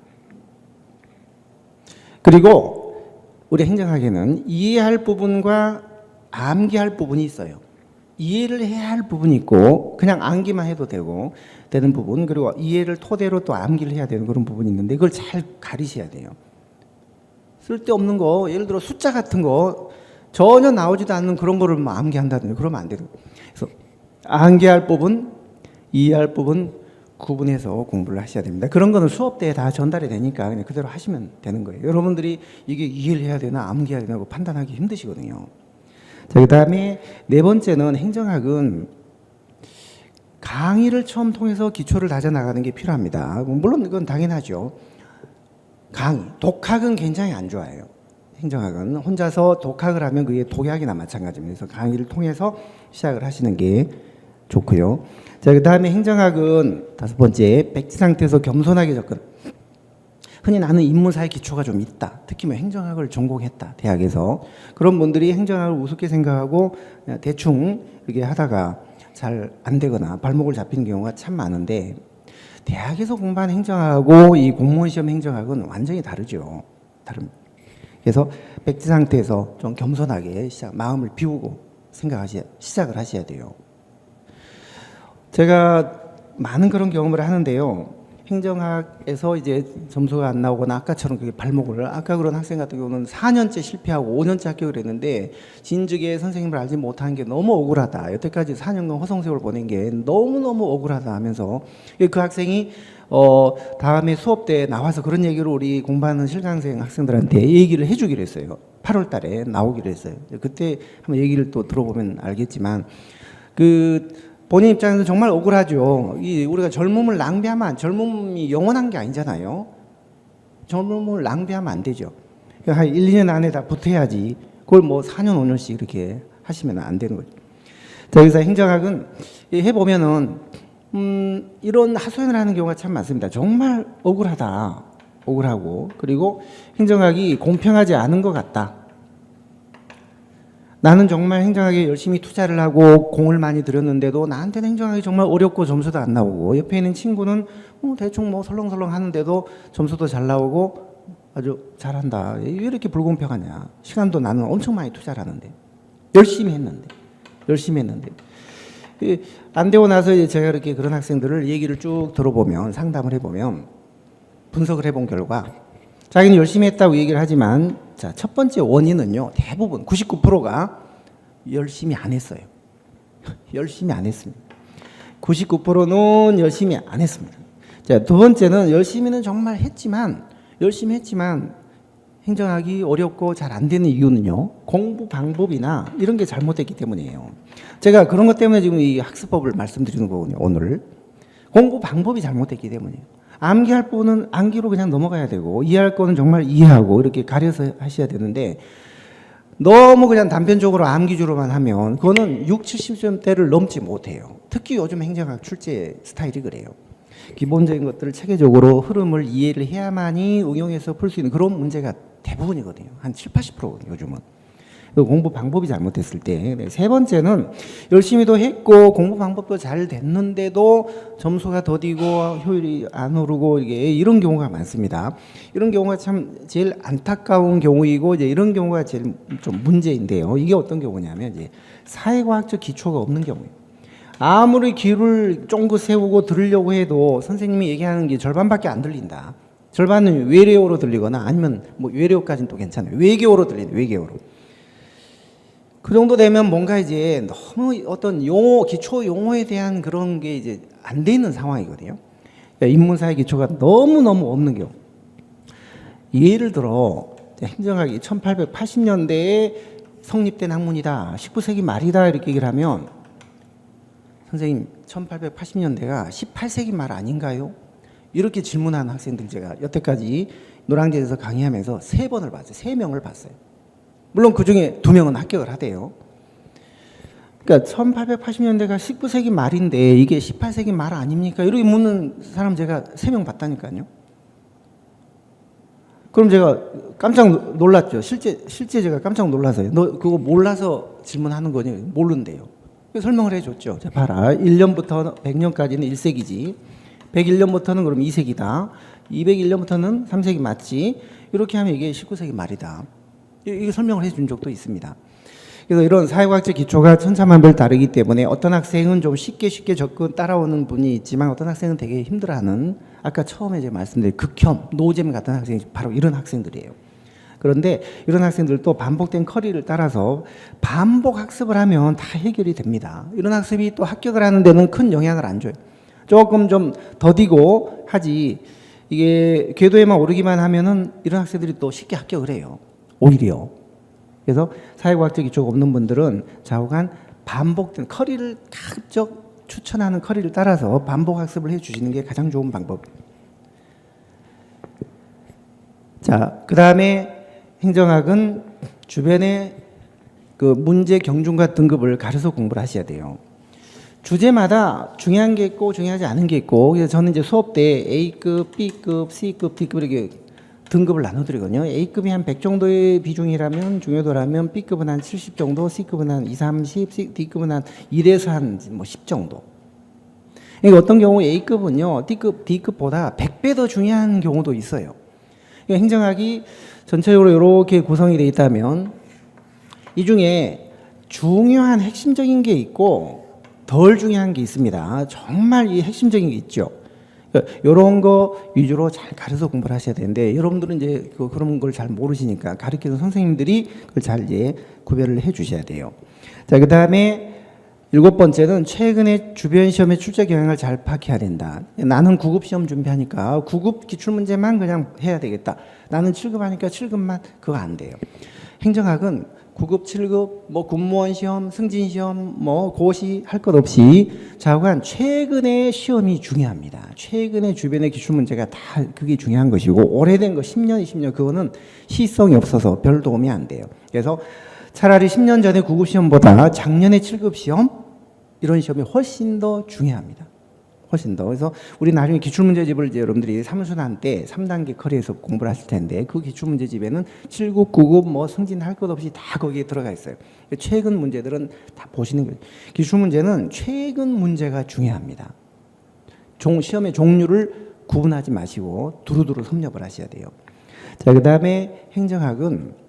그리고 우리 행정학에는 이해할 부분과 암기할 부분이 있어요. 이해를 해야 할 부분이 있고 그냥 암기만 해도 되는 부분, 그리고 이해를 토대로 또 암기를 해야 되는 그런 부분이 있는데 이걸 잘 가리셔야 돼요. 쓸데없는 거, 예를 들어 숫자 같은 거 전혀 나오지도 않는 그런 거를 뭐 암기한다든지 그러면 안 되는 거예요. 그래서 암기할 법은 이해할 법은 구분해서 공부를 하셔야 됩니다. 그런 거는 수업 때 다 전달이 되니까 그냥 그대로 하시면 되는 거예요. 여러분들이 이게 이해를 해야 되나 암기해야 되나 판단하기 힘드시거든요. 자, 그다음에 네 번째는 행정학은 강의를 처음 통해서 기초를 다져나가는 게 필요합니다. 물론 이건 당연하죠. 강의, 독학은 굉장히 안 좋아해요. 행정학은 혼자서 독학을 하면 그게 독약이나 마찬가지입니다. 그래서 강의를 통해서 시작을 하시는 게 좋고요. 자, 그 다음에 행정학은 다섯 번째, 백지 상태에서 겸손하게 접근. 흔히 나는 인문사의 기초가 좀 있다. 특히 뭐 행정학을 전공했다. 대학에서. 그런 분들이 행정학을 우습게 생각하고 대충 이렇게 하다가 잘 안 되거나 발목을 잡히는 경우가 참 많은데 대학에서 공부한 행정학하고 이 공무원 시험 행정학은 완전히 다르죠. 다릅니다. 그래서 백지 상태에서 좀 겸손하게 마음을 비우고 시작을 하셔야 돼요. 제가 많은 그런 경험을 하는데요. 행정학에서 이제 점수가 안 나오거나 아까처럼 그게 발목을 아까 그런 학생 같은 경우는 4년째 실패하고 5년째 합격을 했는데 진즉에 선생님을 알지 못한 게 너무 억울하다. 여태까지 4년간 허송세월 보낸 게 너무너무 억울하다 하면서 그 학생이 다음에 수업 때 나와서 그런 얘기를 우리 공부하는 실강생 학생들한테 얘기를 해주기로 했어요. 8월 달에 나오기로 했어요. 그때 한번 얘기를 또 들어보면 알겠지만 본인 입장에서 정말 억울하죠. 우리가 젊음을 낭비하면 젊음이 영원한 게 아니잖아요. 젊음을 낭비하면 안 되죠. 한 1, 2년 안에 다 붙어야지. 그걸 뭐 4년, 5년씩 이렇게 하시면 안 되는 거죠. 자, 그래서 행정학은 해보면은 이런 하소연을 하는 경우가 참 많습니다. 정말 억울하다. 억울하고 그리고 행정학이 공평하지 않은 것 같다. 나는 정말 행정학에 열심히 투자를 하고 공을 많이 들였는데도 나한테는 행정학이 정말 어렵고 점수도 안 나오고 옆에 있는 친구는 대충 뭐 설렁설렁 하는데도 점수도 잘 나오고 아주 잘한다. 왜 이렇게 불공평하냐. 시간도 나는 엄청 많이 투자를 하는데 열심히 했는데 안 되고 나서 이제 제가 이렇게 그런 학생들을 얘기를 쭉 들어보면 상담을 해보면 분석을 해본 결과 자기는 열심히 했다고 얘기를 하지만 자, 첫 번째 원인은요. 대부분 99%가 열심히 안 했어요. 열심히 안 했습니다. 99%는 열심히 안 했습니다. 자, 두 번째는 열심히 했지만 행정학이 어렵고 잘 안 되는 이유는요. 공부 방법이나 이런 게 잘못됐기 때문이에요. 제가 그런 것 때문에 지금 이 학습법을 말씀드리는 거거든요. 오늘. 공부 방법이 잘못됐기 때문이에요. 암기할 거는 암기로 그냥 넘어가야 되고 이해할 거는 정말 이해하고 이렇게 가려서 하셔야 되는데 너무 그냥 단편적으로 암기주로만 하면 그거는 6, 70점대를 넘지 못해요. 특히 요즘 행정학 출제 스타일이 그래요. 기본적인 것들을 체계적으로 흐름을 이해를 해야만이 응용해서 풀 수 있는 그런 문제가 대부분이거든요. 한 7, 80%거든요. 요즘은. 공부 방법이 잘못됐을 때. 세 번째는 열심히도 했고 공부 방법도 잘 됐는데도 점수가 더디고 효율이 안 오르고 이런 경우가 많습니다. 이런 경우가 참 제일 안타까운 경우이고 이제 이런 경우가 제일 좀 문제인데요. 이게 어떤 경우냐면 이제 사회과학적 기초가 없는 경우예요. 아무리 귀를 쫑긋 세우고 들으려고 해도 선생님이 얘기하는 게 절반밖에 안 들린다. 절반은 외래어로 들리거나 아니면 뭐 외래어까지는 또 괜찮아요. 외계어로 들리는 외계어로. 그 정도 되면 뭔가 이제 너무 어떤 용어, 기초 용어에 대한 그런 게 이제 안 돼 있는 상황이거든요. 인문사의 기초가 너무너무 없는 경우. 예를 들어, 행정학이 1880년대에 성립된 학문이다. 19세기 말이다. 이렇게 얘기를 하면, 선생님, 1880년대가 18세기 말 아닌가요? 이렇게 질문하는 학생들 제가 여태까지 노량진에서 강의하면서 3번을 봤어요. 3명을 봤어요. 물론 그 중에 2명은 합격을 하대요. 그러니까 1880년대가 19세기 말인데 이게 18세기 말 아닙니까? 이렇게 묻는 사람 제가 3명 봤다니까요. 그럼 제가 깜짝 놀랐죠. 실제 제가 깜짝 놀라서요. 너 그거 몰라서 질문하는 거니? 모른대요. 설명을 해줬죠. 자, 봐라. 1년부터 100년까지는 1세기지. 101년부터는 그럼 2세기다. 201년부터는 3세기 맞지. 이렇게 하면 이게 19세기 말이다. 이게 설명을 해준 적도 있습니다. 그래서 이런 사회과학적 기초가 천차만별 다르기 때문에 어떤 학생은 좀 쉽게 접근 따라오는 분이 있지만 어떤 학생은 되게 힘들어하는 아까 처음에 제가 말씀드린 극혐, 노잼 같은 학생이 바로 이런 학생들이에요. 그런데 이런 학생들도 반복된 커리를 따라서 반복 학습을 하면 다 해결이 됩니다. 이런 학습이 또 합격을 하는 데는 큰 영향을 안 줘요. 조금 좀 더디고 하지, 이게 궤도에만 오르기만 하면은 이런 학생들이 또 쉽게 합격을 해요. 오히려. 그래서 사회과학적 기초가 없는 분들은 좌우간 반복된 커리를 가급적 추천하는 커리를 따라서 반복 학습을 해 주시는 게 가장 좋은 방법입니다. 자, 그 다음에 행정학은 주변의 그 문제 경중과 등급을 가려서 공부를 하셔야 돼요. 주제마다 중요한 게 있고 중요하지 않은 게 있고, 그래서 저는 이제 수업 때 A급, B급, C급, D급 이렇게 등급을 나눠드리거든요. A급이 한 100 정도의 비중이라면, 중요도라면 B급은 한 70 정도, C급은 한 2, 30, D급은 한 1에서 한 뭐 10 정도. 그러니까 어떤 경우 A급은요, D급보다 100배 더 중요한 경우도 있어요. 그러니까 행정학이 전체적으로 이렇게 구성이 되어 있다면 이 중에 중요한 핵심적인 게 있고 덜 중요한 게 있습니다. 정말 이 핵심적인 게 있죠. 이런 거 위주로 잘 가려서 공부를 하셔야 되는데, 여러분들은 이제 그런 걸 잘 모르시니까 가르치는 선생님들이 그걸 잘 이제 구별을 해 주셔야 돼요. 자, 그 다음에 7번째는 최근에 주변 시험의 출제 경향을 잘 파악해야 된다. 나는 9급 시험 준비하니까 9급 기출문제만 그냥 해야 되겠다. 나는 7급 하니까 7급만, 그거 안 돼요. 행정학은 9급, 7급, 뭐 군무원 시험, 승진 시험, 뭐 고시 할 것 없이 좌우간 최근의 시험이 중요합니다. 최근의 주변의 기출 문제가 다 그게 중요한 것이고, 오래된 거 10년, 20년 그거는 시성이 없어서 별 도움이 안 돼요. 그래서 차라리 10년 전에 9급 시험보다 작년에 7급 시험 이런 시험이 훨씬 더 중요합니다. 훨씬 더. 그래서 우리 나중에 기출문제집을 이제 여러분들이 사무순환 때 3단계 커리에서 공부를 하실 텐데, 그 기출문제집에는 7급, 9급 뭐 승진할 것 없이 다 거기에 들어가 있어요. 최근 문제들은 다 보시는 거예요. 기출문제는 최근 문제가 중요합니다. 시험의 종류를 구분하지 마시고 두루두루 섭렵을 하셔야 돼요. 자, 그 다음에 행정학은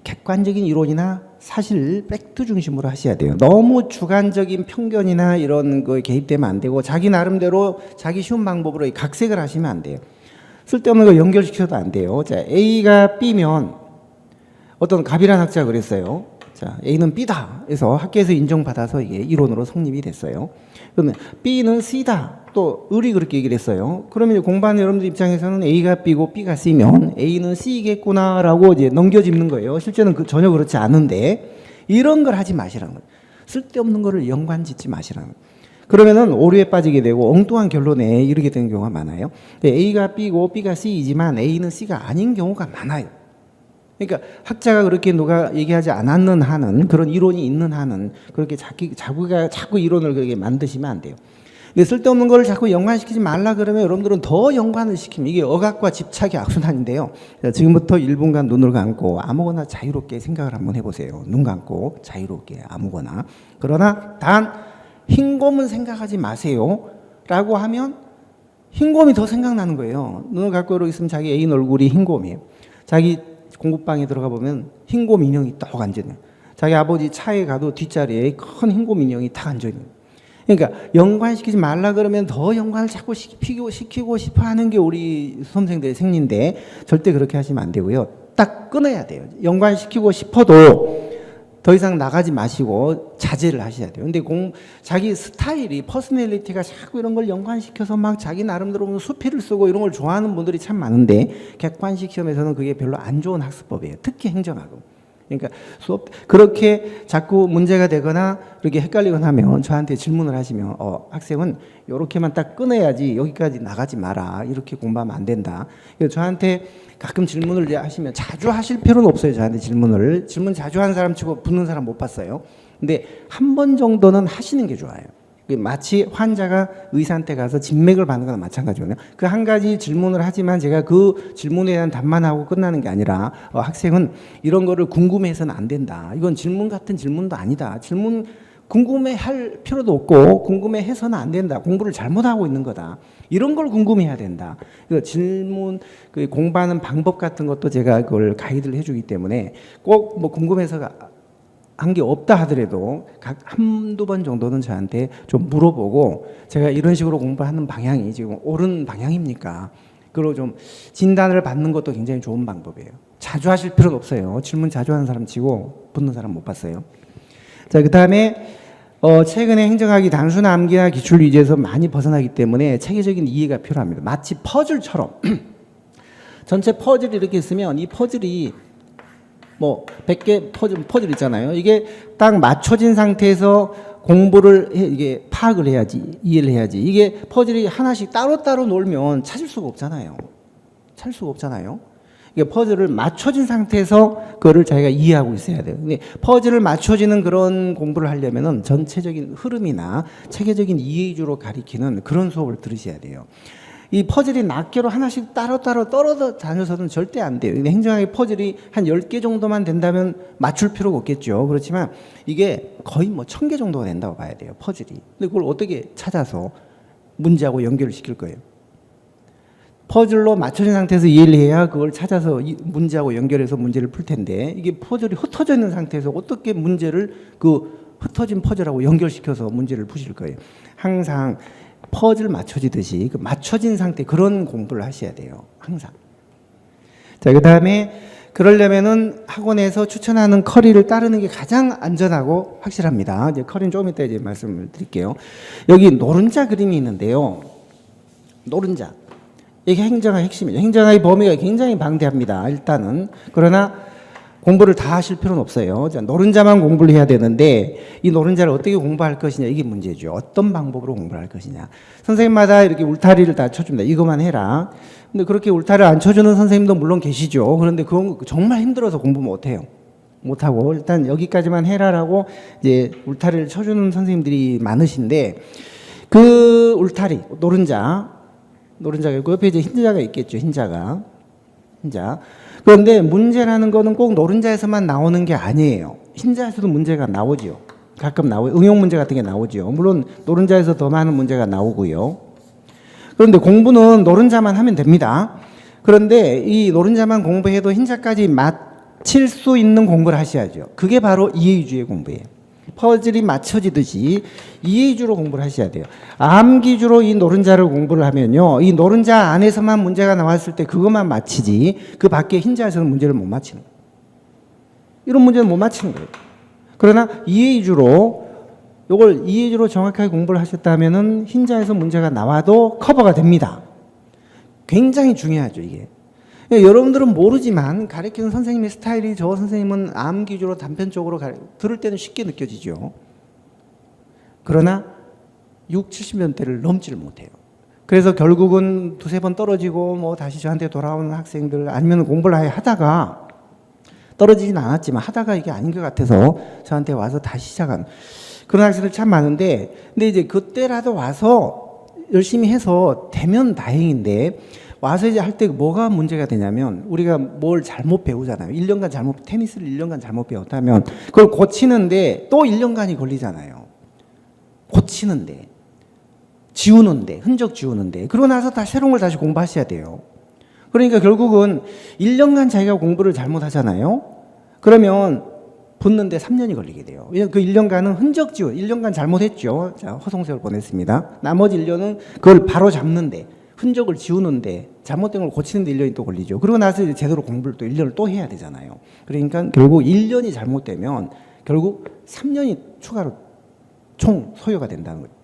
객관적인 이론이나 사실 팩트 중심으로 하셔야 돼요. 너무 주관적인 편견이나 이런 거에 개입되면 안 되고, 자기 나름대로 자기 쉬운 방법으로 각색을 하시면 안 돼요. 쓸데없는 거 연결시켜도 안 돼요. 자, A가 B면 어떤 갑이라는 학자가 그랬어요. 자, A는 B다. 그래서 학계에서 인정받아서 이게 이론으로 성립이 됐어요. 그러면 B는 C다. 또 을이 그렇게 얘기를 했어요. 그러면 공부하는 여러분들 입장에서는 A가 B고 B가 C면 A는 C겠구나라고 이제 넘겨짚는 거예요. 실제는 전혀 그렇지 않은데, 이런 걸 하지 마시라는 거예요. 쓸데없는 거를 연관짓지 마시라는 거예요. 그러면은 오류에 빠지게 되고 엉뚱한 결론에 이르게 되는 경우가 많아요. A가 B고 B가 C이지만 A는 C가 아닌 경우가 많아요. 그러니까 학자가 그렇게 누가 얘기하지 않았는 한은, 그런 이론이 있는 한은 그렇게 자꾸 이론을 그렇게 만드시면 안 돼요. 근데 쓸데없는 거를 자꾸 연관시키지 말라 그러면 여러분들은 더 연관을 시킵니다. 이게 억압과 집착의 악순환인데요. 지금부터 1분간 눈을 감고 아무거나 자유롭게 생각을 한번 해보세요. 눈 감고 자유롭게 아무거나. 그러나 단 흰곰은 생각하지 마세요 라고 하면 흰곰이 더 생각나는 거예요. 눈을 감고 이러고 있으면 자기 애인 얼굴이 흰곰이에요. 자기 공부방에 들어가 보면 흰곰 인형이 딱 앉아있는, 자기 아버지 차에 가도 뒷자리에 큰 흰곰 인형이 딱 앉아있는. 그러니까 연관시키지 말라 그러면 더 연관을 자꾸 시키고 싶어 하는 게 우리 수험생들의 생리인데, 절대 그렇게 하시면 안 되고요. 딱 끊어야 돼요. 연관시키고 싶어도 더 이상 나가지 마시고 자제를 하셔야 돼요. 근데 자기 스타일이, 퍼스널리티가 자꾸 이런 걸 연관시켜서 막 자기 나름대로 수필을 쓰고 이런 걸 좋아하는 분들이 참 많은데, 객관식 시험에서는 그게 별로 안 좋은 학습법이에요. 특히 행정학은. 그러니까 수업 그렇게 자꾸 문제가 되거나 그렇게 헷갈리거나 하면 저한테 질문을 하시면, 학생은 이렇게만 딱 끊어야지 여기까지 나가지 마라, 이렇게 공부하면 안 된다. 그래서 저한테 가끔 질문을 하시면, 자주 하실 필요는 없어요. 저한테 질문 자주 하는 사람 치고 붙는 사람 못 봤어요. 근데 한 번 정도는 하시는 게 좋아요. 마치 환자가 의사한테 가서 진맥을 받는 거나 마찬가지거든요. 그 한 가지 질문을 하지만 제가 그 질문에 대한 답만 하고 끝나는 게 아니라, 학생은 이런 거를 궁금해서는 안 된다. 이건 질문 같은 질문도 아니다. 질문 궁금해할 필요도 없고 궁금해해서는 안 된다. 공부를 잘못하고 있는 거다. 이런 걸 궁금해해야 된다. 질문, 공부하는 방법 같은 것도 제가 그걸 가이드를 해주기 때문에 꼭 뭐 궁금해서 한 게 없다 하더라도 각 한두 번 정도는 저한테 좀 물어보고, 제가 이런 식으로 공부하는 방향이 지금 옳은 방향입니까? 그리고 좀 진단을 받는 것도 굉장히 좋은 방법이에요. 자주 하실 필요는 없어요. 질문 자주 하는 사람 치고 붙는 사람 못 봤어요. 자, 그 다음에 최근에 행정학이 단순 암기나 기출 위주에서 많이 벗어나기 때문에 체계적인 이해가 필요합니다. 마치 퍼즐처럼 전체 퍼즐이 이렇게 있으면 이 퍼즐이 뭐 100개 퍼즐 있잖아요. 이게 딱 맞춰진 상태에서 공부를 이게 파악을 해야지, 이해를 해야지. 이게 퍼즐이 하나씩 따로따로 놀면 찾을 수가 없잖아요. 찾을 수가 없잖아요. 이게 퍼즐을 맞춰진 상태에서 그거를 자기가 이해하고 있어야 돼요. 근데 퍼즐을 맞춰지는 그런 공부를 하려면은 전체적인 흐름이나 체계적인 이해 위주로 가리키는 그런 수업을 들으셔야 돼요. 이 퍼즐이 낱개로 하나씩 따로따로 떨어져 다녀서는 절대 안 돼요. 행정학의 퍼즐이 한 10개 정도만 된다면 맞출 필요가 없겠죠. 그렇지만 이게 거의 뭐 1000개 정도가 된다고 봐야 돼요. 퍼즐이. 근데 그걸 어떻게 찾아서 문제하고 연결을 시킬 거예요? 퍼즐로 맞춰진 상태에서 이해를 해야 그걸 찾아서 문제하고 연결해서 문제를 풀 텐데 이게 퍼즐이 흩어져 있는 상태에서 어떻게 문제를 그 흩어진 퍼즐하고 연결시켜서 문제를 푸실 거예요. 항상 퍼즐 맞춰지듯이 그 맞춰진 상태 그런 공부를 하셔야 돼요. 항상. 자, 그 다음에 그러려면은 학원에서 추천하는 커리를 따르는 게 가장 안전하고 확실합니다. 이제 커리는 조금 이따 이제 말씀을 드릴게요. 여기 노른자 그림이 있는데요. 노른자. 이게 행정학의 핵심이죠. 행정학의 범위가 굉장히 방대합니다. 일단은. 그러나 공부를 다 하실 필요는 없어요. 자, 노른자만 공부를 해야 되는데 이 노른자를 어떻게 공부할 것이냐 이게 문제죠. 어떤 방법으로 공부를 할 것이냐. 선생님마다 이렇게 울타리를 다 쳐줍니다. 이것만 해라. 근데 그렇게 울타리를 안 쳐주는 선생님도 물론 계시죠. 그런데 그건 정말 힘들어서 공부 못해요. 못하고 일단 여기까지만 해라라고 이제 울타리를 쳐주는 선생님들이 많으신데 그 울타리 노른자가 그 옆에 이제 흰자가 있겠죠. 흰자. 그런데 문제라는 거는 꼭 노른자에서만 나오는 게 아니에요. 흰자에서도 문제가 나오죠. 가끔 나오요. 응용 문제 같은 게 나오죠. 물론 노른자에서 더 많은 문제가 나오고요. 그런데 공부는 노른자만 하면 됩니다. 그런데 이 노른자만 공부해도 흰자까지 맞힐 수 있는 공부를 하셔야죠. 그게 바로 이해주의 공부예요. 퍼즐이 맞춰지듯이 이해주로 공부를 하셔야 돼요. 암기주로 이 노른자를 공부를 하면요. 이 노른자 안에서만 문제가 나왔을 때 그것만 맞히지 그 밖에 흰자에서는 문제를 못 맞히는 거예요. 이런 문제는 못 맞히는 거예요. 그러나 이해주로 이걸 이해주로 정확하게 공부를 하셨다면은 흰자에서 문제가 나와도 커버가 됩니다. 굉장히 중요하죠, 이게. 여러분들은 모르지만 가르치는 선생님의 스타일이 저 선생님은 암기주로 단편적으로 들을 때는 쉽게 느껴지죠. 그러나 6, 70년대를 넘지를 못해요. 그래서 결국은 두세 번 떨어지고 뭐 다시 저한테 돌아오는 학생들 아니면 공부를 아예 하다가 떨어지진 않았지만 하다가 이게 아닌 것 같아서 저한테 와서 다시 시작한 그런 학생들 참 많은데 근데 이제 그때라도 와서 열심히 해서 되면 다행인데 와서 이제 할 때 뭐가 문제가 되냐면 우리가 뭘 잘못 배우잖아요. 1년간 테니스를 1년간 잘못 배웠다면 그걸 고치는데 또 1년간이 걸리잖아요. 고치는데, 지우는데, 흔적 지우는데. 그러고 나서 다 새로운 걸 다시 공부하셔야 돼요. 그러니까 결국은 1년간 자기가 공부를 잘못하잖아요. 그러면 붙는데 3년이 걸리게 돼요. 왜냐하면 그 1년간은 흔적 지우, 1년간 잘못했죠. 자, 허송세월 보냈습니다. 나머지 1년은 그걸 바로 잡는데 흔적을 지우는데 잘못된 걸 고치는데 1년이 또 걸리죠. 그러고 나서 이제 제대로 공부를 또 1년을 또 해야 되잖아요. 그러니까 결국 1년이 잘못되면 결국 3년이 추가로 총 소요가 된다는 거예요.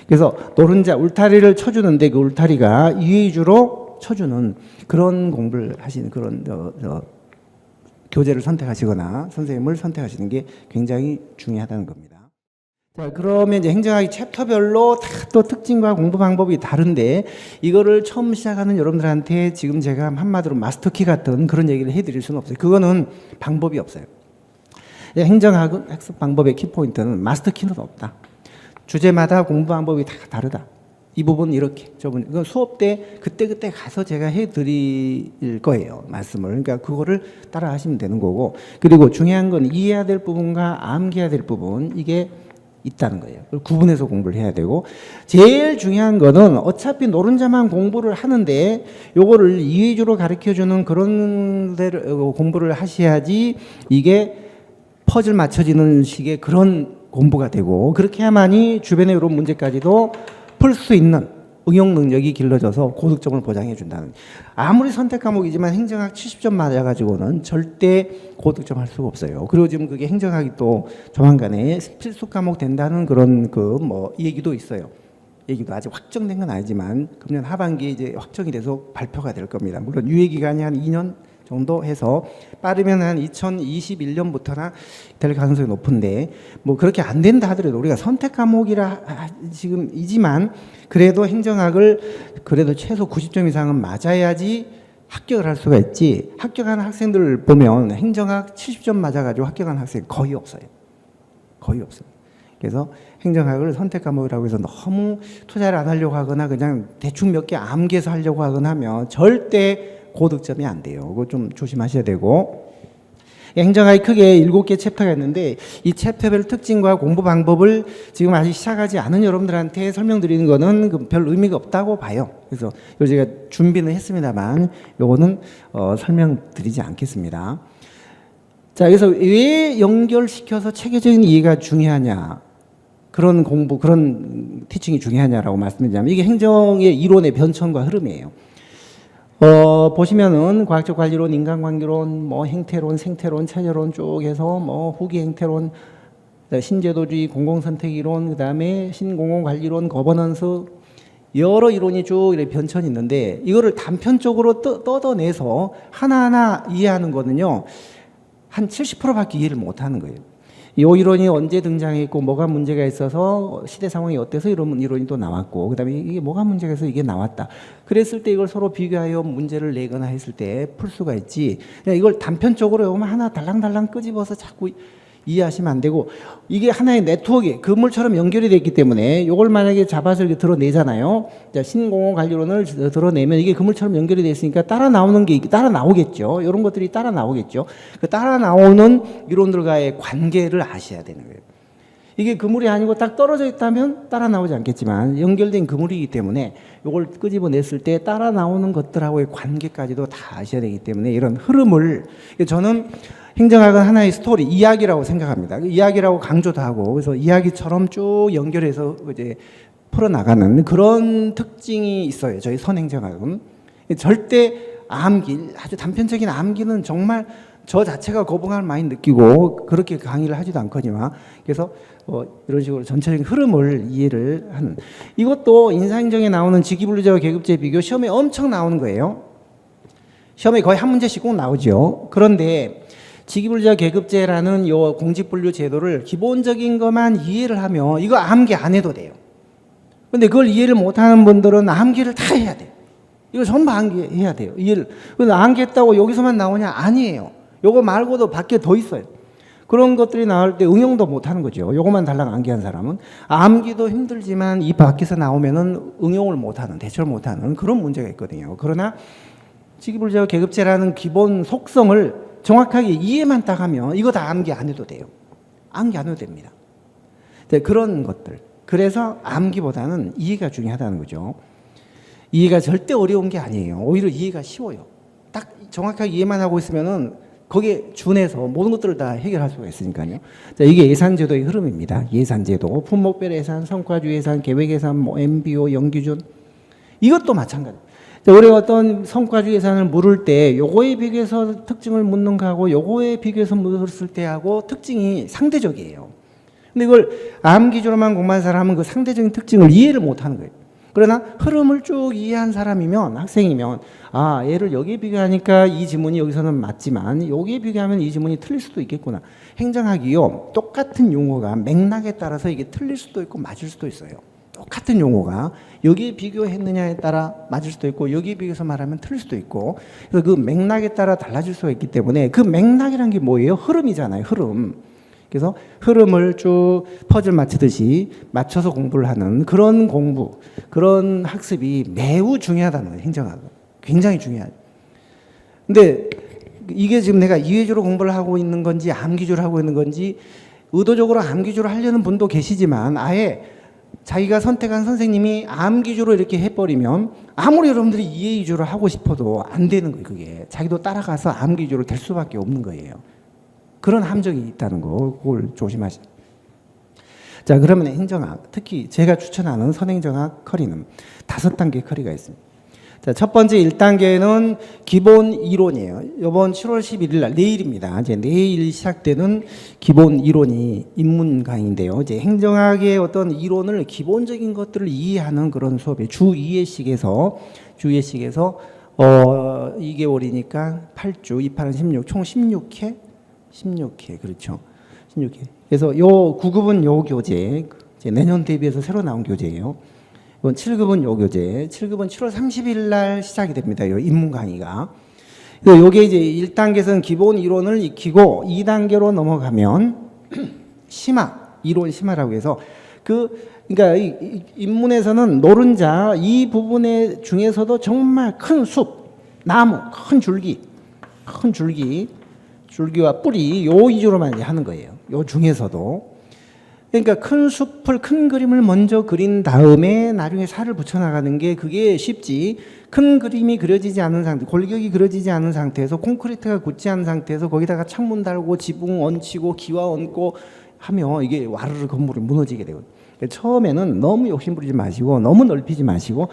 그래서 노른자 울타리를 쳐주는데 그 울타리가 이해주로 쳐주는 그런 공부를 하시는 그런 교재를 선택하시거나 선생님을 선택하시는 게 굉장히 중요하다는 겁니다. 자, 그러면 이제 행정학이 챕터별로 다 또 특징과 공부 방법이 다른데 이거를 처음 시작하는 여러분들한테 지금 제가 한마디로 마스터키 같은 그런 얘기를 해드릴 수는 없어요. 그거는 방법이 없어요. 행정학은 학습 방법의 키포인트는 마스터키는 없다. 주제마다 공부 방법이 다 다르다. 이 부분은 이렇게 저분 이건 수업 때 그때 가서 제가 해드릴 거예요. 말씀을. 그러니까 그거를 따라 하시면 되는 거고 그리고 중요한 건 이해해야 될 부분과 암기해야 될 부분 이게 있다는 거예요. 구분해서 공부를 해야 되고 제일 중요한 거는 어차피 노른자만 공부를 하는데 요거를 이해주로 가르쳐주는 그런 데를 공부를 하셔야지 이게 퍼즐 맞춰지는 식의 그런 공부가 되고 그렇게 해야만이 주변의 이런 문제까지도 풀 수 있는 응용 능력이 길러져서 고득점을 보장해 준다는. 아무리 선택 과목이지만 행정학 70점 맞아가지고는 절대 고득점 할 수가 없어요. 그리고 지금 그게 행정학이 또 조만간에 필수 과목 된다는 그런 이 얘기도 있어요. 얘기도 아직 확정된 건 아니지만 금년 하반기에 이제 확정이 돼서 발표가 될 겁니다. 물론 유예 기간이 한 2년 정도 해서 빠르면 한 2021년부터나 될 가능성이 높은데 뭐 그렇게 안 된다 하더라도 우리가 선택 과목이라 지금이지만 그래도 행정학을 그래도 최소 90점 이상은 맞아야지 합격을 할 수가 있지. 합격하는 학생들 보면 행정학 70점 맞아가지고 합격하는 학생 거의 없어요. 거의 없어요. 그래서 행정학을 선택 과목이라고 해서 너무 투자를 안 하려고 하거나 그냥 대충 몇 개 암기해서 하려고 하거나 하면 절대 고득점이 안 돼요. 그거 좀 조심하셔야 되고. 행정학이 크게 7개 챕터가 있는데 이 챕터별 특징과 공부 방법을 지금 아직 시작하지 않은 여러분들한테 설명드리는 거는 별 의미가 없다고 봐요. 그래서 이걸 제가 준비는 했습니다만 요거는 설명드리지 않겠습니다. 자, 그래서 왜 연결시켜서 체계적인 이해가 중요하냐, 그런 공부, 그런 티칭이 중요하냐라고 말씀드리자면 이게 행정의 이론의 변천과 흐름이에요. 보시면은 과학적 관리론, 인간관계론, 뭐 행태론, 생태론, 체제론 쭉 해서 뭐 후기 행태론, 신제도주의, 공공선택이론, 그다음에 신공공관리론, 거버넌스 여러 이론이 쭉 이렇게 변천이 있는데 이거를 단편적으로 뜯어내서 하나하나 이해하는 거는요 한 70%밖에 이해를 못하는 거예요. 이 이론이 언제 등장했고 뭐가 문제가 있어서 시대 상황이 어때서 이런 이론이 또 나왔고 그다음에 이게 뭐가 문제가 있어서 이게 나왔다. 그랬을 때 이걸 서로 비교하여 문제를 내거나 했을 때 풀 수가 있지. 이걸 단편적으로 하나 달랑달랑 끄집어서 자꾸 이해하시면 안 되고 이게 하나의 네트워크, 그물처럼 연결이 됐기 때문에 이걸 만약에 잡아서 이렇게 드러내잖아요. 자, 신공공관리론을 드러내면 이게 그물처럼 연결이 됐으니까 따라 나오는 게 따라 나오겠죠. 이런 것들이 따라 나오겠죠. 그 따라 나오는 이론들과의 관계를 아셔야 되는 거예요. 이게 그물이 아니고 딱 떨어져 있다면 따라 나오지 않겠지만 연결된 그물이기 때문에 이걸 끄집어냈을 때 따라 나오는 것들하고의 관계까지도 다 아셔야 되기 때문에 이런 흐름을 저는 행정학은 하나의 스토리, 이야기라고 생각합니다. 이야기라고 강조도 하고 그래서 이야기처럼 쭉 연결해서 이제 풀어나가는 그런 특징이 있어요. 저희 선행정학은 절대 암기, 아주 단편적인 암기는 정말 저 자체가 거부감을 많이 느끼고 그렇게 강의를 하지도 않거니와 그래서 이런 식으로 전체적인 흐름을 이해를 하는 이것도 인사행정에 나오는 직위분류제와 계급제 비교 시험에 엄청 나오는 거예요. 시험에 거의 한 문제씩 꼭 나오죠. 그런데 직위분류제와 계급제라는 요 공직분류 제도를 기본적인 것만 이해를 하면 이거 암기 안 해도 돼요. 근데 그걸 이해를 못하는 분들은 암기를 다 해야 돼요. 이거 전부 암기해야 돼요. 이해를. 근데 암기했다고 여기서만 나오냐? 아니에요. 요거 말고도 밖에 더 있어요. 그런 것들이 나올 때 응용도 못하는 거죠. 요거만 달랑 암기한 사람은 암기도 힘들지만 이 밖에서 나오면은 응용을 못하는, 대처를 못하는 그런 문제가 있거든요. 그러나 직위분류제와 계급제라는 기본 속성을 정확하게 이해만 딱 하면 이거 다 암기 안 해도 돼요. 암기 안 해도 됩니다. 그런 것들. 그래서 암기보다는 이해가 중요하다는 거죠. 이해가 절대 어려운 게 아니에요. 오히려 이해가 쉬워요. 딱 정확하게 이해만 하고 있으면은 거기에 준해서 모든 것들을 다 해결할 수가 있으니까요. 자, 이게 예산제도의 흐름입니다. 예산제도, 품목별 예산, 성과주 예산, 계획 예산, 뭐 MBO, 연기준 이것도 마찬가지. 우리가 어떤 성과주 예산을 물을 때 요거에 비교해서 특징을 묻는 거하고 요거에 비교해서 물었을 때하고 특징이 상대적이에요. 근데 이걸 암기주로만 공부한 사람은 그 상대적인 특징을 이해를 못하는 거예요. 그러나 흐름을 쭉 이해한 사람이면 학생이면 아 얘를 여기에 비교하니까 이 지문이 여기서는 맞지만 여기에 비교하면 이 지문이 틀릴 수도 있겠구나. 행정학이요 똑같은 용어가 맥락에 따라서 이게 틀릴 수도 있고 맞을 수도 있어요. 똑같은 용어가 여기에 비교했느냐에 따라 맞을 수도 있고 여기에 비교해서 말하면 틀릴 수도 있고 그래서 그 맥락에 따라 달라질 수가 있기 때문에 그 맥락이란 게 뭐예요? 흐름이잖아요. 흐름. 그래서 흐름을 쭉 퍼즐 맞추듯이 맞춰서 공부를 하는 그런 공부, 그런 학습이 매우 중요하다는 거예요. 행정학은. 굉장히 중요하죠. 근데 이게 지금 내가 이해주로 공부를 하고 있는 건지 암기주로 하고 있는 건지 의도적으로 암기주로 하려는 분도 계시지만 아예 자기가 선택한 선생님이 암기주로 이렇게 해버리면 아무리 여러분들이 이해 위주로 하고 싶어도 안 되는 거예요. 그게 자기도 따라가서 암기주로 될 수밖에 없는 거예요. 그런 함정이 있다는 거 그걸 조심하세요. 자, 그러면 행정학, 특히 제가 추천하는 선행정학 커리는 5단계 커리가 있습니다. 자, 첫 번째 1단계는 기본 이론이에요. 이번 7월 11일 날, 내일입니다. 이제 내일 시작되는 기본 이론이 인문 강의인데요. 이제 행정학의 어떤 이론을, 기본적인 것들을 이해하는 그런 수업이에요. 주 2회씩에서 2개월이니까 8주, 2파는 16, 총 16회? 16회, 그렇죠. 16회. 그래서 요 9급은 요 교재, 이제 내년 대비해서 새로 나온 교재예요. 이건 7급은 요 교재, 7급은 7월 30일 날 시작이 됩니다. 요 인문 강의가. 요게 이제 1단계에서는 기본 이론을 익히고 2단계로 넘어가면 심화, 이론 심화라고 해서 그러니까 이 인문에서는 노른자 이 부분에 중에서도 정말 큰 숲, 나무, 큰 줄기와 뿌리 요 위주로만 이제 하는 거예요. 요 중에서도. 그러니까 큰 숲을, 큰 그림을 먼저 그린 다음에 나중에 살을 붙여나가는 게 그게 쉽지. 큰 그림이 그려지지 않은 상태, 골격이 그려지지 않은 상태에서, 콘크리트가 굳지 않은 상태에서 거기다가 창문 달고 지붕 얹히고 기와 얹고 하면 이게 와르르 건물이 무너지게 되거든요. 처음에는 너무 욕심부리지 마시고, 너무 넓히지 마시고,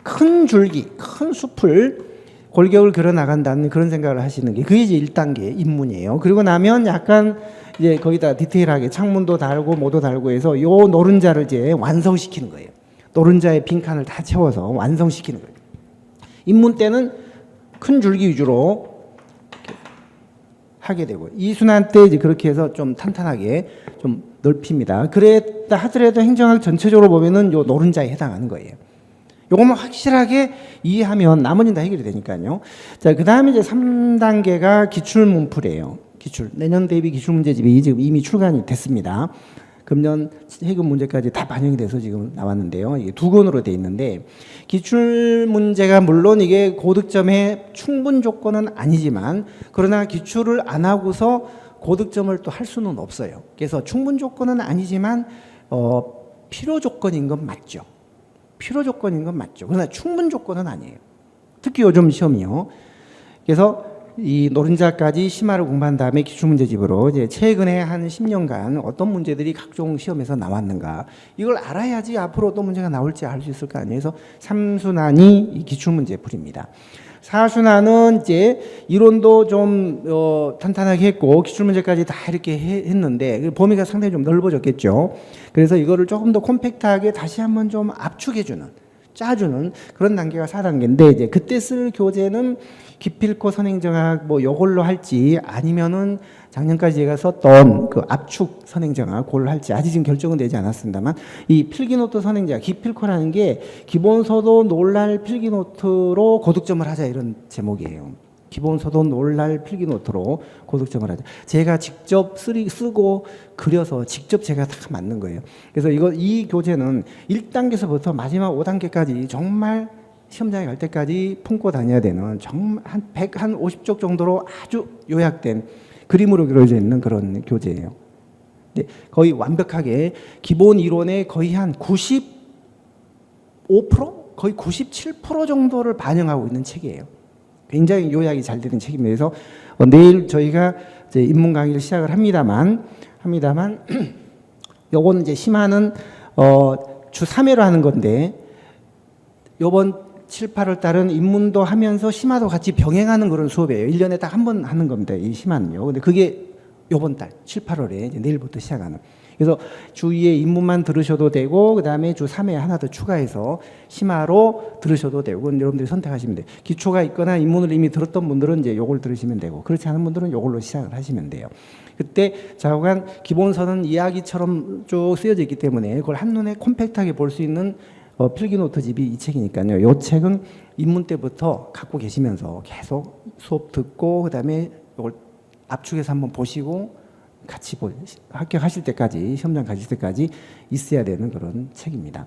큰 줄기, 큰 숲을 골격을 그려 나간다는 그런 생각을 하시는 게 그게 이제 1단계 입문이에요. 그리고 나면 약간 이제 거기다 디테일하게 창문도 달고 뭐도 달고 해서 요 노른자를 이제 완성시키는 거예요. 노른자의 빈칸을 다 채워서 완성시키는 거예요. 입문 때는 큰 줄기 위주로 하게 되고, 이순환 때 이제 그렇게 해서 좀 탄탄하게 좀 넓힙니다. 그랬다 하더라도 행정학 전체적으로 보면은 요 노른자에 해당하는 거예요. 요거만 확실하게 이해하면 나머지는 다 해결이 되니까요. 자, 그 다음에 이제 3단계가 기출문풀이에요. 내년 대비 기출문제집이 지금 이미 출간이 됐습니다. 금년 해금 문제까지 다 반영이 돼서 지금 나왔는데요. 이게 2권으로 돼 있는데, 기출문제가 물론 이게 고득점의 충분 조건은 아니지만, 그러나 기출을 안 하고서 고득점을 또 할 수는 없어요. 그래서 충분 조건은 아니지만 필요 조건인 건 맞죠. 그러나 충분 조건은 아니에요. 특히 요즘 시험이요. 그래서 이 노른자까지 심화를 공부한 다음에 기출문제집으로 이제 최근에 한 10년간 어떤 문제들이 각종 시험에서 나왔는가, 이걸 알아야지 앞으로 어떤 문제가 나올지 알 수 있을 거 아니에요. 그래서 3순환이 이 기출문제 풀입니다. 4순환은 이제 이론도 좀 탄탄하게 했고 기출문제까지 다 이렇게 했는데 범위가 상당히 좀 넓어졌겠죠. 그래서 이거를 조금 더 콤팩트하게 다시 한번 좀 짜주는 그런 단계가 4단계인데, 이제 그때 쓸 교재는 기필코 선행정학 뭐 요걸로 할지, 아니면은 작년까지 제가 썼던 그 압축 선행정학 그걸 할지 아직 지금 결정은 되지 않았습니다만, 이 필기노트 선행정학, 기필코라는 게 기본서도 놀랄 필기노트로 고득점을 하자, 이런 제목이에요. 기본서도 놀랄 필기노트로 고득점을 하자. 제가 직접 쓰고 그려서 직접 제가 다 만든 거예요. 그래서 이 교재는 1단계에서부터 마지막 5단계까지 정말 시험장에 갈 때까지 품고 다녀야 되는, 정말 한 50쪽 정도로 아주 요약된 그림으로 그려져 있는 그런 교재예요. 근데 거의 완벽하게 기본 이론의 거의 한 95%? 거의 97% 정도를 반영하고 있는 책이에요. 굉장히 요약이 잘 되는 책입니다. 그래서 내일 저희가 이제 인문 강의를 시작을 합니다만 요건 이제 심화는 주 3회로 하는 건데, 요번 7, 8월 달은 인문도 하면서 심화도 같이 병행하는 그런 수업이에요. 1년에 딱 한 번 하는 겁니다. 이 심화는요. 근데 그게 요번 달 7, 8월에 이제 내일부터 시작하는. 그래서 주 2회 인문만 들으셔도 되고, 그 다음에 주 3회 하나 더 추가해서 심화로 들으셔도 되고, 그건 여러분들이 선택하시면 돼요. 기초가 있거나 인문을 이미 들었던 분들은 이제 요걸 들으시면 되고, 그렇지 않은 분들은 요걸로 시작을 하시면 돼요. 그때 좌우간 기본서는 이야기처럼 쭉 쓰여져 있기 때문에 그걸 한눈에 콤팩트하게 볼 수 있는 필기노트집이 이 책이니까요. 이 책은 입문 때부터 갖고 계시면서 계속 수업 듣고, 그 다음에 이걸 압축해서 한번 보시고 같이 합격하실 때까지, 시험장 가실 때까지 있어야 되는 그런 책입니다.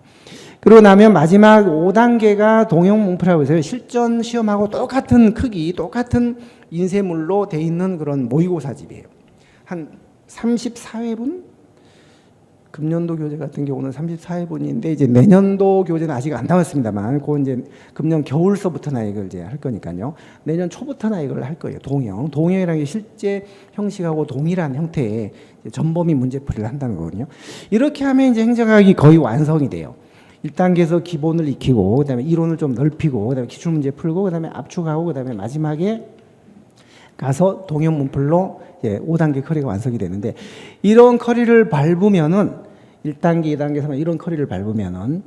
그러고 나면 마지막 5단계가 동형문풀이라고 해서 실전 시험하고 똑같은 크기, 똑같은 인쇄물로 돼 있는 그런 모의고사집이에요. 한 34회분? 금년도 교재 같은 경우는 34회분인데 이제 내년도 교재는 아직 안 나왔습니다만 그건 이제 금년 겨울서부터나 이걸 이제 할 거니까요. 내년 초부터나 이걸 할 거예요. 동형이라는 게 실제 형식하고 동일한 형태의 전범위 문제풀이를 한다는 거거든요. 이렇게 하면 이제 행정학이 거의 완성이 돼요. 1단계에서 기본을 익히고 그다음에 이론을 좀 넓히고 그다음에 기출 문제 풀고 그다음에 압축하고 그다음에 마지막에 가서 동형 문풀로 5단계 커리가 완성이 되는데 이런 커리를 밟으면은 1단계, 2단계, 3단계 이런 커리를 밟으면은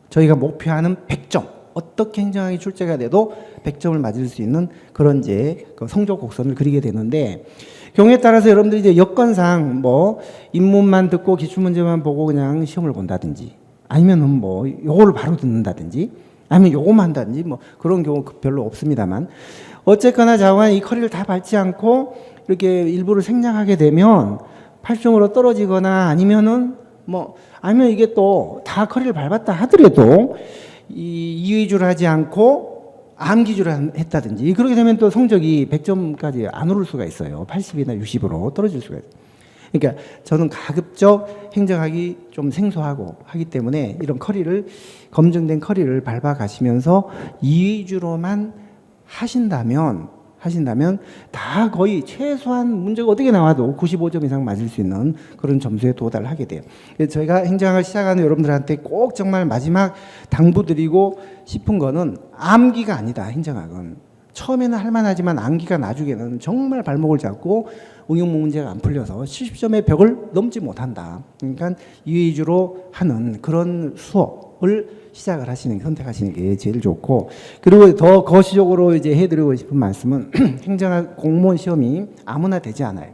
저희가 목표하는 100점 어떻게 행정학이 출제가 돼도 100점을 맞을 수 있는 그런 이제 그 성적 곡선을 그리게 되는데 경우에 따라서 여러분들이 이제 여건상 뭐 입문만 듣고 기출 문제만 보고 그냥 시험을 본다든지 아니면은 뭐 요거를 바로 듣는다든지 아니면 요거만 한다든지 뭐 그런 경우 별로 없습니다만 어쨌거나 자관 이 커리를 다 밟지 않고 이렇게 일부를 생략하게 되면 8점으로 떨어지거나 아니면은 아니면 이게 또 다 커리를 밟았다 하더라도 이 위주를 하지 않고 암기주를 했다든지 그렇게 되면 또 성적이 100점까지 안 오를 수가 있어요. 80이나 60으로 떨어질 수가 있어요. 그러니까 저는 가급적 행정학이 좀 생소하고 하기 때문에 이런 커리를 검증된 커리를 밟아 가시면서 이 위주로만 하신다면 다 거의 최소한 문제가 어떻게 나와도 95점 이상 맞을 수 있는 그런 점수에 도달을 하게 돼요. 그래서 저희가 행정학을 시작하는 여러분들한테 꼭 정말 마지막 당부드리고 싶은 거는 암기가 아니다. 행정학은 처음에는 할만하지만 암기가 나중에는 정말 발목을 잡고 응용 문제가 안 풀려서 70점의 벽을 넘지 못한다. 그러니까 이 위주로 하는 그런 수업을 시작을 선택하시는 게 제일 좋고, 그리고 더 거시적으로 이제 해드리고 싶은 말씀은 행정학 공무원 시험이 아무나 되지 않아요.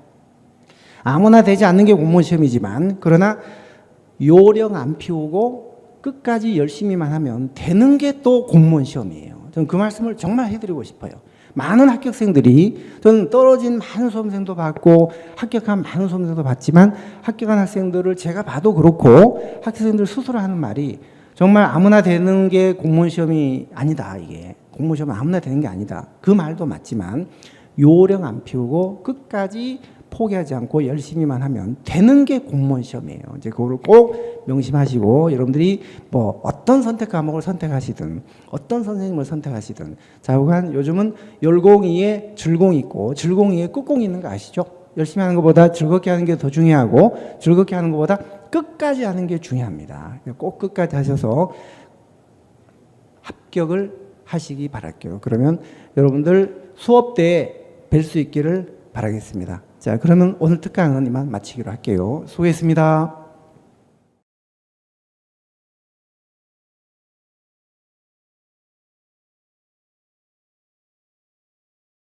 아무나 되지 않는 게 공무원 시험이지만, 그러나 요령 안 피우고 끝까지 열심히만 하면 되는 게 또 공무원 시험이에요. 저는 그 말씀을 정말 해드리고 싶어요. 많은 합격생들이, 저는 떨어진 많은 수험생도 봤고 합격한 많은 수험생도 봤지만, 합격한 학생들을 제가 봐도 그렇고 학생들 스스로 하는 말이 정말 아무나 되는 게 공무원 시험이 아니다. 이게 공무원 시험은 아무나 되는 게 아니다. 그 말도 맞지만 요령 안 피우고 끝까지 포기하지 않고 열심히만 하면 되는 게 공무원 시험이에요. 이제 그거를 꼭 명심하시고, 여러분들이 뭐 어떤 선택 과목을 선택하시든 어떤 선생님을 선택하시든 좌우간 요즘은 열공이에 줄공이 있고 줄공이에 끝공이 있는 거 아시죠? 열심히 하는 것보다 즐겁게 하는 게 더 중요하고 즐겁게 하는 것보다 끝까지 하는 게 중요합니다. 꼭 끝까지 하셔서 합격을 하시기 바랄게요. 그러면 여러분들 수업 때 뵐 수 있기를 바라겠습니다. 자, 그러면 오늘 특강은 이만 마치기로 할게요. 수고했습니다.